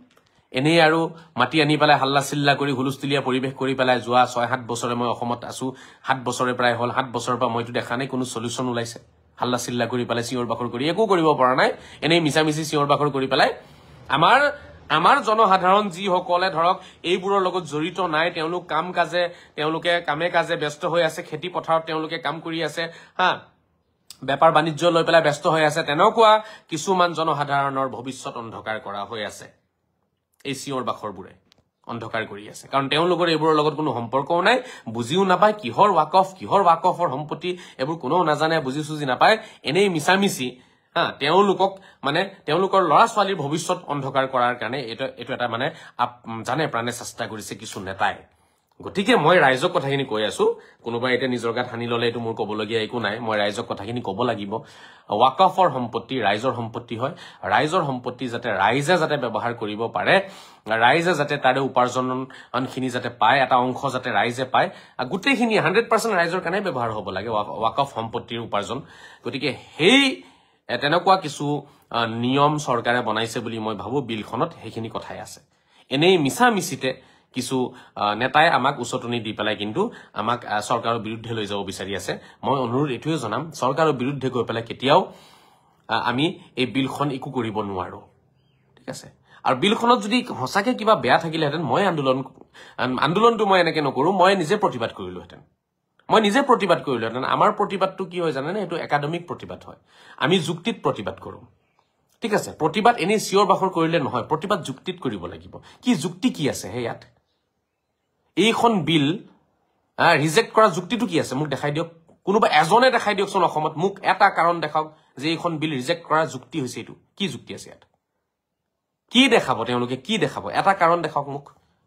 এনেই আৰু মাটি আনি পেলাই হাল্লা চিল্লা কৰি হুলস্থুলীয়া পৰিৱেশ কৰি পেলাই যোৱা 6-7 বছৰে মই অসমত আছো 7 বছৰে প্ৰায় হল 7 বছৰৰ পৰা মইতো দেখা নাই কোনো সলিউশন ওলাইছে হাল্লা চিল্লা কৰি পেলাই চিঞৰ বাখৰ কৰি একো কৰিব পৰা নাই এনেই মিছামিছি চিঞৰ বাখৰ কৰি পেলাই আমাৰ জনসাধাৰণ যিসকলে ধৰক এইবোৰৰ লগত জড়িত নাই তেওঁলোক তেওঁলোকে কামে কাজে ব্যস্ত হৈ আছে খেতি পথাৰত তেওঁলোকে কাম কৰি আছে হা বেপাৰ বাণিজ্য লৈ পেলাই ব্যস্ত হৈ আছে তেনেকুৱা কিছুমান জনসাধাৰণৰ ভৱিষ্যত অন্ধকাৰ কৰা হৈ আছে এই চিঞৰ বাখৰবোৰে অন্ধকাৰ কৰি আছে কাৰণ তেওঁলোকৰ এইবোৰৰ লগত কোনো সম্পৰ্কও নাই বুজিও নাপায় কিহৰ ওয়াকফৰ সম্পত্তি এইবোৰ কোনেও নাজানে বুজি সুজি নাপায় এনেই মিছামিছি হা তেওঁলোকক মানে তেওঁলোকৰ ল'ৰা ছোৱালীৰ ভৱিষ্যত অন্ধকাৰ কৰাৰ কাৰণে এইটো এটা মানে জানে প্ৰাণে চেষ্টা কৰিছে কিছু নেতাই গতিকে মই ৰাইজক কথাখিনি কৈ আছো কোনোবাই এটা নিজৰ গাত হানি ললে এইটো মোৰ কবলগীয়া একো নাই মই ৰাইজক কথাখিনি কব লাগিব ওয়াকফৰ সম্পত্তি ৰাইজৰ সম্পত্তি হয় ৰাইজৰ সম্পত্তি যাতে ৰাইজে যাতে ব্যৱহাৰ কৰিব পাৰে ৰাইজে যাতে তাৰে উপাৰ্জনখিনি যাতে পায় এটা অংশ যাতে ৰাইজে পায় গোটেইখিনি 100% ৰাইজৰ কাৰণে ব্যৱহাৰ হ'ব লাগে ওয়াকফ সম্পত্তিৰ উপাৰ্জন গতিকে সেই তেনেকুৱা কিছু নিয়ম চৰকাৰে বনাইছে বুলি মই ভাবো বিলখনত সেইখিনি কথাই আছে এনেই মিছা মিছিতে কিছু নেতাই আমাক উচতনি দি পেলাই কিন্তু আমাক চৰকাৰৰ বিৰুদ্ধে লৈ যাব বিচাৰি আছে মই অনুৰোধ এটোৱে জনাম চৰকাৰৰ বিৰুদ্ধে গৈ পেলাই কেতিয়াও আমি এই বিলখন একো কৰিব নোৱাৰো ঠিক আছে আৰু বিলখনত যদি হসাকে কিবা বেয়া থাকিলেহেঁতেন মই আন্দোলনটো মই এনেকে নকৰো মই নিজে প্ৰতিবাদ কৰিলোহেঁতেন আমাৰ প্ৰতিবাদটো কি হয় জানেনে এটো একাডেমিক প্ৰতিবাদ হয় আমি যুক্তিত প্ৰতিবাদ কৰো ঠিক আছে প্ৰতিবাদ এনে চিঞৰ বাখৰ কৰিলে নহয় প্ৰতিবাদ যুক্তিত কৰিব লাগিব কি যুক্তি কি আছে হে ইয়াত এইখন বিল ৰিজেক্ট কৰা যুক্তিটো কি আছে মোক দেখাই দিয়ক কোনোবা এজনে দেখাই দিয়কচোন অসমত মোক এটা কাৰণ দেখাওক যে এইখন বিল ৰিজেক্ট কৰা যুক্তি হৈছে এটো কি যুক্তি আছে ইয়াত কি দেখাব তেওঁলোকে কি দেখাব এটা কাৰণ দেখাওক মোক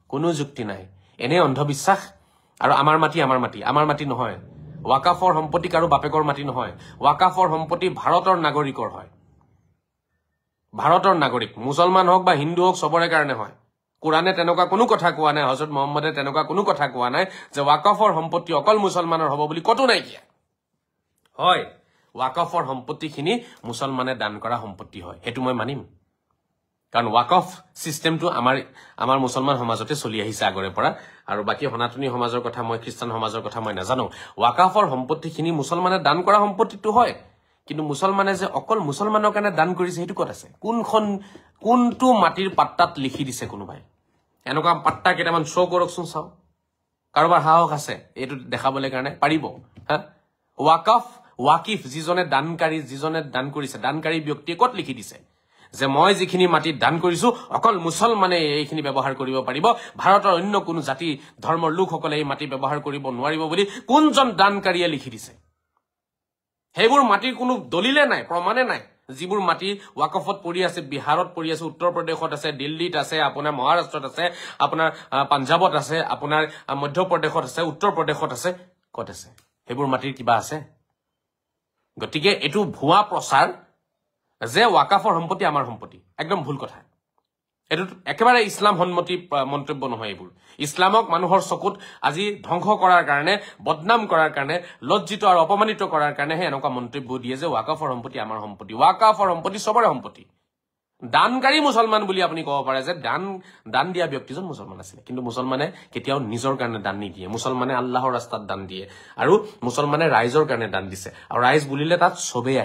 কোনো যুক্তি নাই এনে অন্ধবিশ্বাস আৰু আমাৰ মাটি নহয় ওয়াকফৰ সম্পত্তি আৰু বাপেকৰ মাটি নহয় ওয়াকফৰ সম্পত্তি ভাৰতৰ নাগৰিকৰ হয় ভাৰতৰ নাগৰিক মুছলমান হওক বা হিন্দু হওক সবৰে কাৰণে হয় কুৰানে তেনেকুৱা কোনো কথা কোৱা নাই হযৰত মুহাম্মদে তেনেকুৱা কোনো কথা কোৱা নাই যে ওয়াকফৰ সম্পত্তি অকল মুছলমানৰ হ'ব বুলি কতো নাই কিয়া হয় ওয়াকফৰ সম্পত্তিখিনি মুছলমানে দান কৰা সম্পত্তি হয় এটো মই মানিম কাৰণ ওয়াকফ সিস্টেমটো আমাৰ মুছলমান সমাজতে চলি আহিছে আগৰে পৰা আৰু বাকি সনাতনী সমাজৰ কথা মই খ্ৰীষ্টান সমাজৰ কথা মই নাজানো ওয়াকফৰ সম্পত্তিখিনি মুছলমানে দান কৰা সম্পত্তিটো হয় কিন্তু মুছলমানে যে অকল মুছলমানৰ কাৰণে দান কৰিছে হেতু কত আছে কোনটো মাটিৰ পাত্তাত লিখি দিছে কোনোবাই এনেকুৱা পাত্তা কেইটামান শো কৰকচোন চাও কাৰোবাৰ সাহস আছে এটো দেখাবলৈ কাৰণে পাৰিব হা ওয়াকিফ যিজনে দান কৰিছে দানকাৰী ব্যক্তিয়ে কত লিখি দিছে যে মই যিখিনি মাটি দান কৰিছো অকল মুছলমানে এইখিনি ব্যৱহাৰ কৰিব পাৰিব ভাৰতৰ অন্য কোনো জাতি ধৰ্মৰ লোকসকলে এই মাটি ব্যৱহাৰ কৰিব নোৱাৰিব বুলি কোনজন দানকাৰীয়ে লিখি দিছে হেবোৰ মাটিৰ কোনো দলিলে নাই প্ৰমাণে নাই যিবোৰ মাটি ওয়াকফত পৰি আছে বিহাৰত পৰি আছে উত্তৰ প্ৰদেশত আছে দিল্লীত আছে আপোনাৰ মহাৰাষ্ট্ৰত আছে আপোনাৰ পাঞ্জাবত আছে আপোনাৰ মধ্য প্ৰদেশত আছে উত্তৰ প্ৰদেশত আছে কত আছে হেবোৰ মাটিৰ কিবা আছে গতিকে এটো ভুৱা প্ৰচাৰ যে ওয়াকফৰ সম্পত্তি আমাৰ সম্পত্তি একদম ভুল কথা এটো একেবাৰে ইছলাম সন্মতি মন্তব্য নহয় এইবোৰ ইছলামক মানুহৰ চকুত আজি ধ্বংস কৰাৰ কাৰণে বদনাম কৰাৰ কাৰণে লজ্জিত আৰু অপমানিত কৰাৰ কাৰণে হে এনেকুৱা মন্তব্য দিয়ে যে ওয়াকফৰ সম্পত্তি আমাৰ সম্পত্তি ওয়াকফৰ সম্পত্তি সবৰে সম্পত্তি দানকাৰী মুছলমান বুলি আপুনি ক'ব পাৰে যে দান দিয়া ব্যক্তিজন মুছলমান আছিল কিন্তু মুছলমানে কেতিয়াও নিজৰ কাৰণে দান নিদিয়ে মুছলমানে আল্লাহৰ ৰাস্তাত দান দিয়ে আৰু মুছলমানে ৰাইজৰ কাৰণে দান দিছে আৰু ৰাইজ বুলিলে তাত সবেই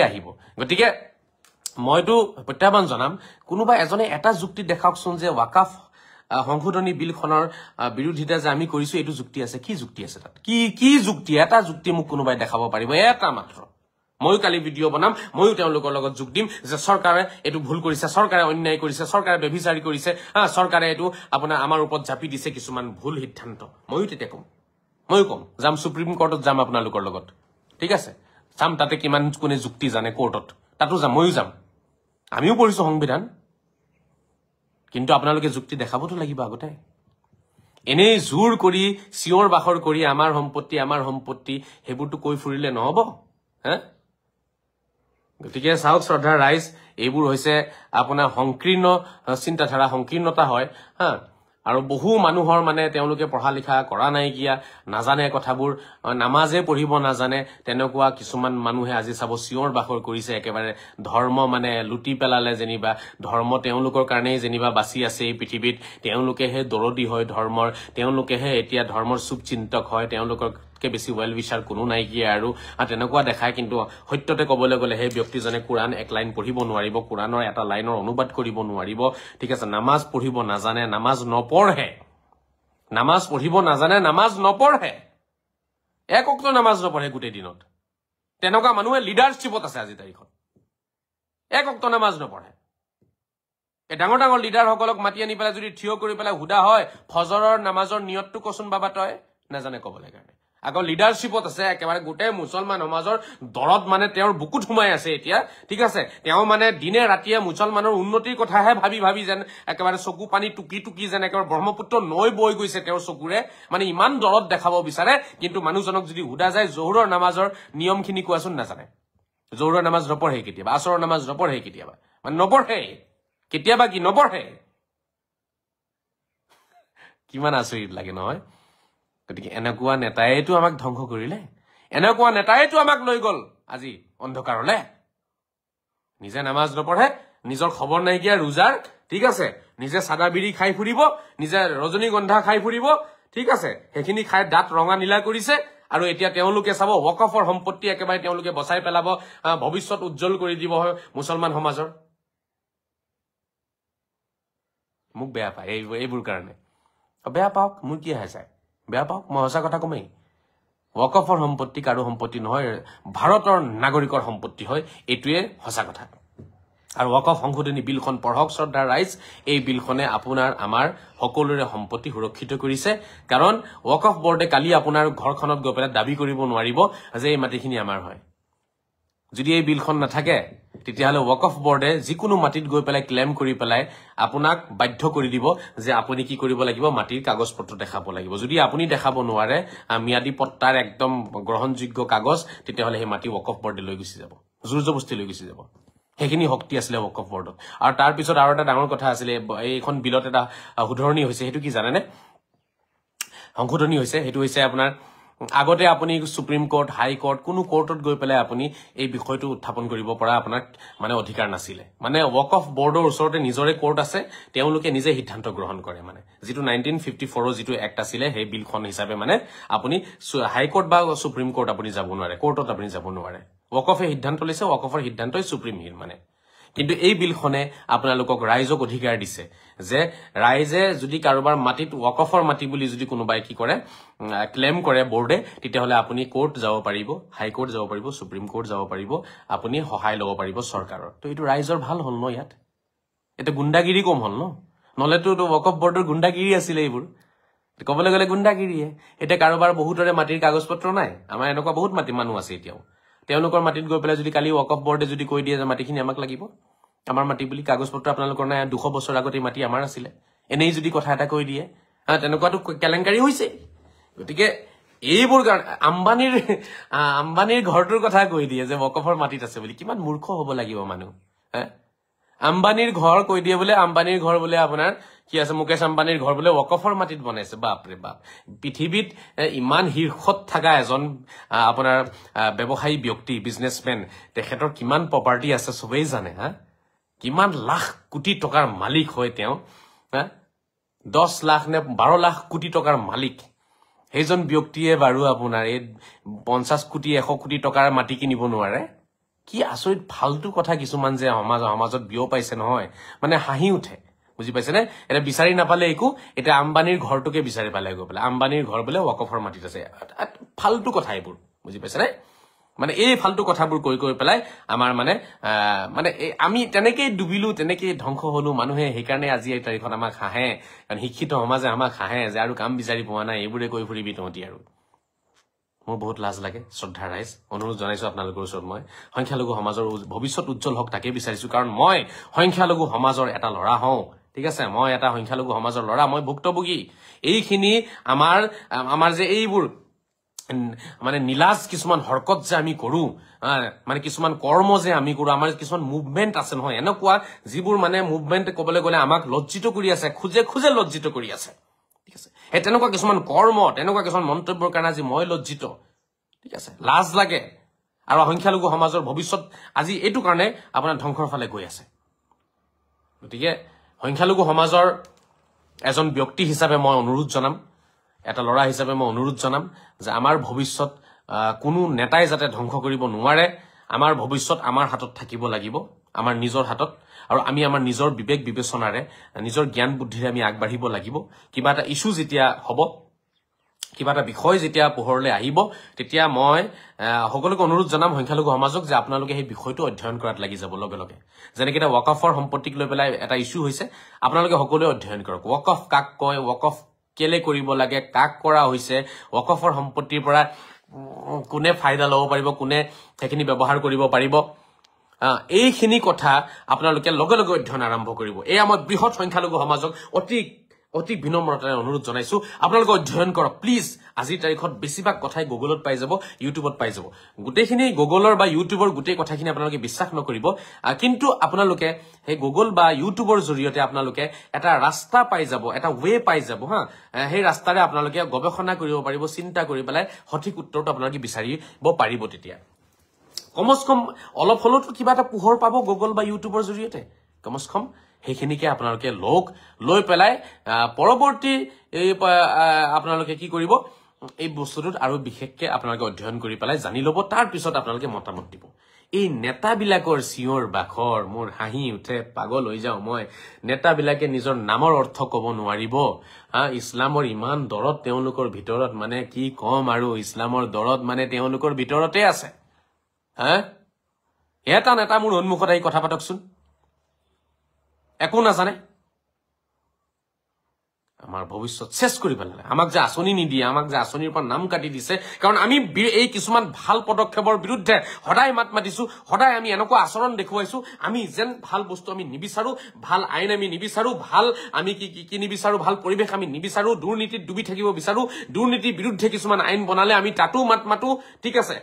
আহিব গতিকে মইতো প্ৰত্যাহ্বান জনাম কোনোবা এজনে এটা যুক্তি দেখাওকচোন যে ওয়াকফ সংশোধনী বিলখনৰ বিৰোধিতা যে আমি কৰিছো এইটো যুক্তি আছে কি যুক্তি আছে তাত কি যুক্তি এটা যুক্তি মোক কোনোবাই দেখাব পাৰিব এটা মাত্ৰ ময়ো কালি ভিডিঅ' বনাম ময়ো তেওঁলোকৰ লগত যোগ দিম যে চৰকাৰে এইটো ভুল কৰিছে চৰকাৰে অন্যায় কৰিছে চৰকাৰে বেভিচাৰী কৰিছে চৰকাৰে এইটো আপোনাৰ আমাৰ ওপৰত জাপি দিছে কিছুমান ভুল সিদ্ধান্ত ময়ো তেতিয়া কম যাম সুপ্ৰিম কোৰ্টত যাম আপোনালোকৰ লগত ঠিক আছে যাম তাতে কিমান কোনে যুক্তি জানে কোৰ্টত তাতো যাম ময়ো যাম আমিও পঢ়িছো সংবিধান কিন্তু আপোনালোকে যুক্তি দেখাবতো লাগিব আগতে এনেই জোৰ কৰি চিঞৰ বাখৰ কৰি আমাৰ সম্পত্তি হেবুৰটো কৈ ফুৰিলে নহব গতিকে চাওক শ্ৰদ্ধাৰ ৰাইজ এইবোৰ হৈছে আপোনাৰ সংকীৰ্ণ চিন্তাধাৰা সংকীৰ্ণতা হয় আৰু বহু মানুহৰ মানে তেওঁলোকে পঢ়া লিখা কৰা নাইকিয়া নাজানে কথাবোৰ নামাজে পঢ়িব নাজানে তেনেকুৱা কিছুমান মানুহে আজি চাব চিঞৰ বাখৰ কৰিছে একেবাৰে ধৰ্ম মানে লুটি পেলালে যেনিবা ধৰ্ম তেওঁলোকৰ কাৰণেই যেনিবা বাচি আছে এই পৃথিৱীত তেওঁলোকেহে দৰদী হয় ধৰ্মৰ তেওঁলোকেহে এতিয়া ধৰ্মৰ শুভচিন্তক হয় তেওঁলোকৰকে বেছি ৱেল বিচাৰ কোনো নাইকিয়া আৰু তেনেকুৱা দেখায় কিন্তু সত্যতে ক'বলৈ গ'লে সেই ব্যক্তিজনে কোৰাণ এক লাইন পঢ়িব নোৱাৰিব কোৰাণৰ এটা লাইনৰ অনুবাদ কৰিব নোৱাৰিব ঠিক আছে নামাজ পঢ়িব নাজানে নামাজ পঢ়িব নাজানে নামাজ নপঢ়ে এক অক্ত নামাজ নপঢ়ে গোটেই দিনত তেনেকুৱা মানুহে লিডাৰশ্বিপত আছে আজি তাৰিখত এক অক্ত নামাজ নপঢ়ে এই ডাঙৰ লিডাৰসকলক মাতি আনি পেলাই যদি থিয় কৰি পেলাই হুদা হয় ফজৰৰ নামাজৰ নিয়তটো কচোন বাবা তই নাজানে ক'বলৈ কাৰণে আকৌ লিডাৰশ্বিপত আছে একেবাৰে গোটেই মুছলমান সমাজৰ দৰত মানে তেওঁৰ বুকুত সোমাই আছে এতিয়া ঠিক আছে তেওঁ মানে দিনে ৰাতিয়ে মুছলমানৰ উন্নতিৰ কথাহে ভাবি যেন একেবাৰে চকু পানী টুকি যেন একেবাৰে ব্ৰহ্মপুত্ৰ নৈ বৈ গৈছে তেওঁৰ চকুৰে মানে ইমান দৰত দেখাব বিচাৰে কিন্তু মানুহজনক যদি হুদা যায় জোহৰৰ নামাজৰ নিয়মখিনি কোৱাচোন নাজানে জোহৰৰ নামাজ নপঢ়ে কেতিয়াবা আসৰৰ নামাজ নপঢ়ে কেতিয়াবা মানে নপঢ়ে কেতিয়াবা কি নপঢ়ে কিমান আচৰিত লাগে নহয় গতিকে এনেকুৱা নেতাইতো আমাক ধ্বংস কৰিলে এনেকুৱা নেতাইতো আমাক লৈ গল আজি অন্ধকাৰলে নিজে নামাজ নপঢ়ে নিজৰ খবৰ নাইকিয়া ৰোজাৰ ঠিক আছে নিজে সাদা বিড়ি খাই ফুৰিব নিজে ৰজনীগন্ধা খাই ফুৰিব ঠিক আছে সেইখিনি খাই দাঁত ৰঙা নীলা কৰিছে আৰু এতিয়া তেওঁলোকে চাব ওয়াকফৰ সম্পত্তি একেবাৰে তেওঁলোকে বচাই পেলাব ভৱিষ্যত উজ্জ্বল কৰি দিব মুছলমান সমাজৰ মোক বেয়া পায় এইবোৰ কাৰণে বেয়া পাওক মোৰ কি হৈ যায় বেয়া পাওক মই সঁচা কথা কমেই ওয়াকফৰ সম্পত্তি কাৰো সম্পত্তি নহয় ভাৰতৰ নাগৰিকৰ সম্পত্তি হয় এইটোৱে সঁচা কথা আৰু ওয়াকফ সংশোধনী বিলখন পঢ়ক শ্ৰদ্ধাৰ ৰাইজ এই বিলখনে আপোনাৰ আমাৰ সকলোৰে সম্পত্তি সুৰক্ষিত কৰিছে কাৰণ ওয়াকফ বোৰ্ডে কালি আপোনাৰ ঘৰখনত গৈ পেলাই দাবী কৰিব নোৱাৰিব যে এই মাটিখিনি আমাৰ হয় যদি এই বিলখন নাথাকে তেতিয়াহলে ওয়াকফ বোৰ্ডে যিকোনো মাটিত গৈ পেলাই ক্লেম কৰি পেলাই আপোনাক বাধ্য কৰি দিব যে আপুনি কি কৰিব লাগিব মাটিৰ কাগজ পত্ৰ দেখাব লাগিব যদি আপুনি দেখাব নোৱাৰে মিয়াদী পট্টাৰ একদম গ্ৰহণযোগ্য কাগজ তেতিয়াহলে সেই মাটি ওয়াকফ বোৰ্ডে লৈ গুচি যাব জোৰ জবস্তি লৈ গুচি যাব সেইখিনি শক্তি আছিলে ওয়াকফ বোৰ্ডত আৰু তাৰ পিছত আৰু এটা ডাঙৰ কথা আছিলে এইখন বিলত এটা উদাহৰণী হৈছে সেইটো কি জানেনে সংশোধনী হৈছে সেইটো হৈছে আপোনাৰ আগতে আপুনি সুপ্ৰিম কোৰ্ট হাই কোৰ্ট কোনো কোৰ্টত গৈ পেলাই আপুনি এই বিষয়টো উত্থাপন কৰিব পৰা আপোনাৰ মানে অধিকাৰ নাছিলে মানে ওয়াকফ বোৰ্ডৰ ওচৰতে নিজৰে কোৰ্ট আছে তেওঁলোকে নিজে সিদ্ধান্ত গ্ৰহণ কৰে মানে যেটো 1954 যেটো এক্ট আছিলে সেই বিলখন হিচাপে মানে আপুনি হাই কোৰ্ট বা সুপ্ৰিম কোৰ্ট আপুনি যাব নোৱাৰে কোৰ্টত আপুনি যাব নোৱাৰে ওয়াকফে সিদ্ধান্ত লৈছে ওয়াকফৰ সিদ্ধান্তই সুপ্ৰিম হিৰ মানে কিন্তু এই বিলখনে আপোনালোকক ৰাইজক অধিকাৰ দিছে যে ৰাইজে যদি কাৰোবাৰ মাটিত ওয়াকফৰ মাটি বুলি যদি কোনোবাই কি কৰে ক্লেম কৰে বোৰ্ডে তেতিয়াহলে আপুনি কোৰ্ট যাব পাৰিব হাই কোৰ্ট যাব পাৰিব সুপ্ৰিম কোৰ্ট যাব পাৰিব আপুনি সহায় ল'ব পাৰিব চৰকাৰৰ তো এইটো ৰাইজৰ ভাল হল ন ইয়াত এটা গুণ্ডাগিৰি কম হল ন নলেতো ওয়াকফ বোৰ্ডৰ গুণ্ডাগিৰি আছিল এইবোৰ ক'বলৈ গ'লে গুণ্ডাগিৰিয়ে এটা কাৰোবাৰ বহুতৰে মাটিৰ কাগজ পত্ৰ নাই আমাৰ এনেকুৱা বহুত মানুহ আছে এতিয়াও তেওঁলোকৰ মাটিত গৈ পেলাই যদি কালি ওয়াকফ বোৰ্ডে যদি কৈ দিয়ে যে মাটিখিনি আমাক লাগিব আমাৰ মাটি বুলি কাগজ পত্ৰ আপোনালোকৰ নাই 200 বছৰ আগতে মাটি আমাৰ আছিলে এনেই যদি কথা এটা কৈ দিয়ে তেনেকুৱাটো কেলেংকাৰী হৈছে গতিকে এইবোৰ আম্বানীৰ ঘৰটোৰ কথা কৈ দিয়ে যে ওয়াকফৰ মাটিত আছে বুলি কিমান মূৰ্খ হ'ব লাগিব মানুহ আম্বানীৰ ঘৰ কৈ দিয়ে বোলে আম্বানীৰ ঘৰ বোলে আপোনাৰ কি আছে মুকেশ আম্বানীৰ ঘৰ বোলে ওয়াকফৰ মাটিত বনাইছে বাপৰে বাপ পৃথিৱীত ইমান শীৰ্ষত থকা এজন আপোনাৰ ব্যৱসায়ী ব্যক্তি বিজনেছমেন তেখেতৰ কিমান প্ৰপাৰ্টি আছে সবেই জানে হা কিমান লাখ কোটি টকাৰ মালিক হয় তেওঁ হা 10 লাখ নে 12 লাখ কোটি টকাৰ মালিক সেইজন ব্যক্তিয়ে বাৰু আপোনাৰ এই 50 কোটি 100 কোটি টকাৰ মাটি কিনিব নোৱাৰে কি আচৰিত ফালতু কথা কিছুমান যে সমাজত বিয় পাইছে নহয় মানে হাঁহি উঠে বুজি পাইছে নে এটা বিচাৰি নাপালে একো এটা আম্বানীৰ ঘৰটোকে বিচাৰি পালে গৈ পেলাই আম্বানীৰ ঘৰ বোলে ওয়াকফৰ মাটিত আছে ফালতু কথা এইবোৰ বুজি পাইছে নে মানে এই ফালতু কথাবোৰ কৈ পেলাই আমাৰ মানে আমি তেনেকেই ডুবিলো তেনেকেই ধ্বংস হলো মানুহে সেইকাৰণে আজি এই তাৰিখত আমাক হাঁহে কাৰণ শিক্ষিত সমাজে আমাক হাঁহে যে আৰু কাম বিচাৰি পোৱা নাই এইবোৰে কৈ ফুৰিবি তহঁতি আৰু মোৰ বহুত লাজ লাগে শ্ৰদ্ধা ৰাইজ অনুৰোধ জনাইছো আপোনালোকৰ ওচৰত মই সংখ্যালঘু সমাজৰ ভৱিষ্যত উজ্জ্বল হওক তাকে বিচাৰিছো কাৰণ মই সংখ্যালঘু সমাজৰ এটা লৰা হওঁ ঠিক আছে মই এটা সংখ্যালঘু সমাজৰ লৰা মই ভুক্তভোগী এইখিনি আমাৰ যে এইবোৰ মানে নীলাজ কিছুমান হৰকত যে আমি কৰো মানে কিছুমান কৰ্ম যে আমি কৰো আমাৰ কিছুমান মুভমেন্ট আছে নহয় এনেকুৱা যিবোৰ মানে মুভমেন্ট ক'বলৈ গ'লে আমাক লজ্জিত কৰি আছে খুজে লজ্জিত কৰি আছে ঠিক আছে এই তেনেকুৱা কিছুমান কৰ্ম তেনেকুৱা কিছুমান মন্তব্যৰ কাৰণে আজি মই লজ্জিত ঠিক আছে লাজ লাগে আৰু সংখ্যালঘু সমাজৰ ভৱিষ্যত আজি এইটো কাৰণে আপোনাৰ ধ্বংসৰ ফালে গৈ আছে গতিকে সংখ্যালঘু সমাজৰ এজন ব্যক্তি হিচাপে মই অনুৰোধ জনাম এটা লৰা হিচাপে মই অনুৰোধ জনাম যে আমাৰ ভৱিষ্যত কোনো নেতাই যাতে ধ্বংস কৰিব নোৱাৰে আমাৰ ভৱিষ্যত আমাৰ হাতত থাকিব লাগিব আমাৰ নিজৰ হাতত আৰু আমি আমাৰ নিজৰ বিবেক বিবেচনাৰে নিজৰ জ্ঞান বুদ্ধিৰে আমি আগবাঢ়িব লাগিব কিবা এটা ইস্যু যেতিয়া হ'ব কিবা এটা বিষয় যেতিয়া পোহৰলৈ আহিব তেতিয়া মই সকলোকে অনুৰোধ জনাম সংখ্যালঘু সমাজক যে আপোনালোকে সেই বিষয়টো অধ্যয়ন কৰাত লাগি যাব লগে লগে যেনেকৈ এটা ওয়াকফৰ সম্পত্তিক লৈ পেলাই এটা ইস্যু হৈছে আপোনালোকে সকলোৱে অধ্যয়ন কৰক ওয়াকফ কাক কয় ওয়াকফ কেলে কৰিব লাগে কাক কৰা হৈছে ওয়াকফৰ সম্পত্তিৰ পৰা কোনে ফায়দা ল'ব পাৰিব কোনে সেইখিনি ব্যৱহাৰ কৰিব পাৰিব এইখিনি কথা আপোনালোকে লগে লগে অধ্যয়ন আৰম্ভ কৰিব এই আমাৰ বৃহৎ সংখ্যালঘু সমাজক অতি বিনম্ৰতাৰে অনুৰোধ জনাইছো আপোনালোকে অধ্যয়ন কৰক প্লিজ আজিৰ তাৰিখত বেছিভাগ কথাই গুগলত পাই যাব ইউটিউবত পাই যাব গোটেইখিনি গুগলৰ বা ইউটিউবৰ গোটেই কথাখিনি আপোনালোকে বিশ্বাস নকৰিব কিন্তু আপোনালোকে সেই গুগল বা ইউটিউবৰ জৰিয়তে আপোনালোকে এটা ৰাস্তা পাই যাব এটা ৱে পাই যাব হা সেই ৰাস্তাৰে আপোনালোকে গৱেষণা কৰিব পাৰিব চিন্তা কৰি পেলাই সঠিক উত্তৰটো আপোনালোকে বিচাৰিব পাৰিব তেতিয়া কমস কম অলপ হলেতো কিবা এটা পোহৰ পাব গুগল বা ইউটিউবৰ জৰিয়তে কমস কম সেইখিনিকে আপোনালোকে লৈ পেলাই পৰৱৰ্তী এই আপোনালোকে কি কৰিব এই বস্তুটোত আৰু বিশেষকে আপোনালোকে অধ্যয়ন কৰি পেলাই জানি ল'ব তাৰ পিছত আপোনালোকে মতামত দিব এই নেতাবিলাকৰ চিঞৰ বাখৰ মোৰ হাঁহি উঠে পাগল হৈ যাওঁ মই নেতাবিলাকে নিজৰ নামৰ অৰ্থ ক'ব নোৱাৰিব ইছলামৰ ইমান দৰত তেওঁলোকৰ ভিতৰত মানে কি কম আৰু ইছলামৰ দৰত মানে তেওঁলোকৰ ভিতৰতে আছে এটা নেতা মোৰ সন্মুখত আহি কথা পাতকচোন একো নাজানে আমাৰ ভৱিষ্যত শেষ কৰি পেলালে আমাক যে আঁচনি নিদিয়ে আমাক যে আঁচনিৰ পৰা নাম কাটি দিছে কাৰণ আমি এই কিছুমান ভাল পদক্ষেপৰ বিৰুদ্ধে সদায় মাত মাতিছো সদায় আমি এনেকুৱা আচৰণ দেখুৱাইছো আমি যেন ভাল বস্তু আমি নিবিচাৰো ভাল আইন আমি নিবিচাৰো ভাল আমি কি নিবিচাৰো ভাল পৰিৱেশ আমি নিবিচাৰো দুৰ্নীতিত ডুবি থাকিব বিচাৰো দুৰ্নীতিৰ বিৰুদ্ধে কিছুমান আইন বনালে আমি তাতো মাত মাতো ঠিক আছে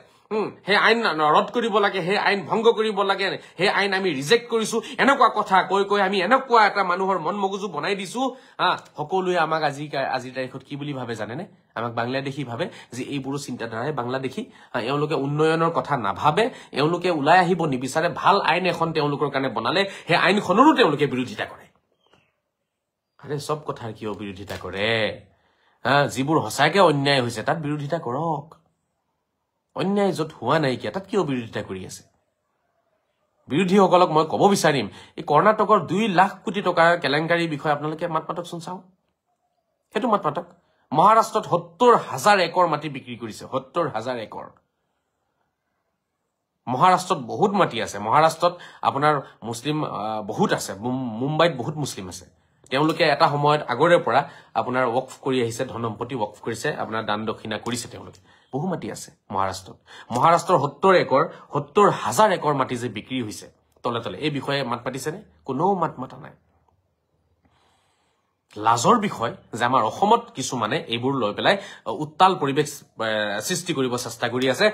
সেই আইন ৰদ কৰিব লাগে সেই আইন ভংগ কৰিব লাগে সেই আইন আমি ৰিজেক্ট কৰিছো এনেকুৱা কথা কৈ আমি এনেকুৱা এটা মানুহৰ মন মগজু বনাই দিছো সকলোৱে আমাক আজিৰ তাৰিখত কি বুলি ভাবে জানেনে আমাক বাংলাদেশী ভাবে যে এইবোৰো চিন্তাধাৰাই বাংলাদেশী এওঁলোকে উন্নয়নৰ কথা নাভাবে এওঁলোকে ওলাই আহিব নিবিচাৰে ভাল আইন এখন তেওঁলোকৰ কাৰণে বনালে সেই আইনখনৰো তেওঁলোকে বিৰোধিতা কৰে আৰে সব কথাৰ কিয় বিৰোধিতা কৰে যিবোৰ সঁচাকে অন্যায় হৈছে তাত বিৰোধিতা কৰক অন্যায় য'ত হোৱা নাই কিয় তাত কিয় বিৰোধিতা কৰি আছে বিৰোধীসকলক মই ক'ব বিচাৰিম এই কৰ্ণাটকৰ 2 লাখ কোটি টকাৰ কেলেংকাৰীৰ বিষয়ে আপোনালোকে মাত মাতকচোন চাওঁ সেইটো মাত মাতক মহাৰাষ্ট্ৰত 70,000 একৰ মাটি বিক্ৰী কৰিছে 70,000 একৰ মহাৰাষ্ট্ৰত বহুত মাটি আছে মহাৰাষ্ট্ৰত আপোনাৰ মুছলিম বহুত আছে মুম্বাইত বহুত মুছলিম আছে তেওঁলোকে এটা সময়ত আগৰে পৰা আপোনাৰ ওয়াকফ কৰি আহিছে ধনম্পতি ওয়াকফ কৰিছে আপোনাৰ দান দক্ষিণা কৰিছে তেওঁলোকে বহু মাটি আছে মহাৰাষ্ট্ৰৰ 70,000 একৰ মাটি যে বিক্ৰী হৈছে তলে তলে এই বিষয়ে মাত পাতিছেনে কোনো মাত মাতা নাই লাজৰ বিষয় যে আমাৰ অসমত কিছুমানে এইবোৰ লৈ পেলাই উত্তাল পৰিৱেশ সৃষ্টি কৰিব চেষ্টা কৰি আছে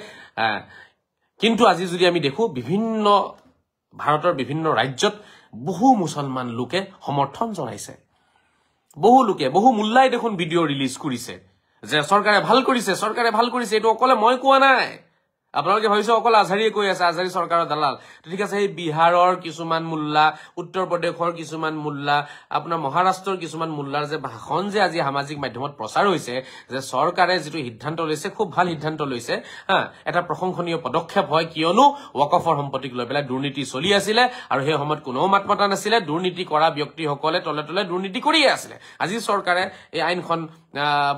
কিন্তু আজি যদি আমি দেখো বিভিন্ন ভাৰতৰ বিভিন্ন ৰাজ্যত বহু মুছলমান লোকে সমৰ্থন জনাইছে বহু লোকে বহু মুল্লাই দেখোন ভিডিঅ' ৰিলিজ কৰিছে যে চৰকাৰে ভাল কৰিছে এইটো অকলে মই কোৱা নাই আপোনালোকে ভাবিছে অকল আজহাৰীয়ে কৈ আছে আজহাৰী চৰকাৰৰ দালাল ঠিক আছে এই বিহাৰৰ কিছুমান মুল্লা উত্তৰ প্ৰদেশৰ কিছুমান মুল্লা আপোনাৰ মহাৰাষ্ট্ৰৰ কিছুমান মুল্লাৰ যে ভাষণ যে আজি সামাজিক মাধ্যমত প্ৰচাৰ হৈছে যে চৰকাৰে যেটো সিদ্ধান্ত লৈছে খুব ভাল সিদ্ধান্ত লৈছে এটা প্ৰশংসনীয় পদক্ষেপ হয় কিয়নো ওয়াকফৰ সম্পত্তিক লৈ পেলাই দুৰ্নীতি চলি আছিল আৰু সেই সময়ত কোনো মাত মতা নাছিল দুৰ্নীতি কৰা ব্যক্তিসকলে তলে তলে দুৰ্নীতি কৰিয়ে আছিল আজি চৰকাৰে এই আইনখন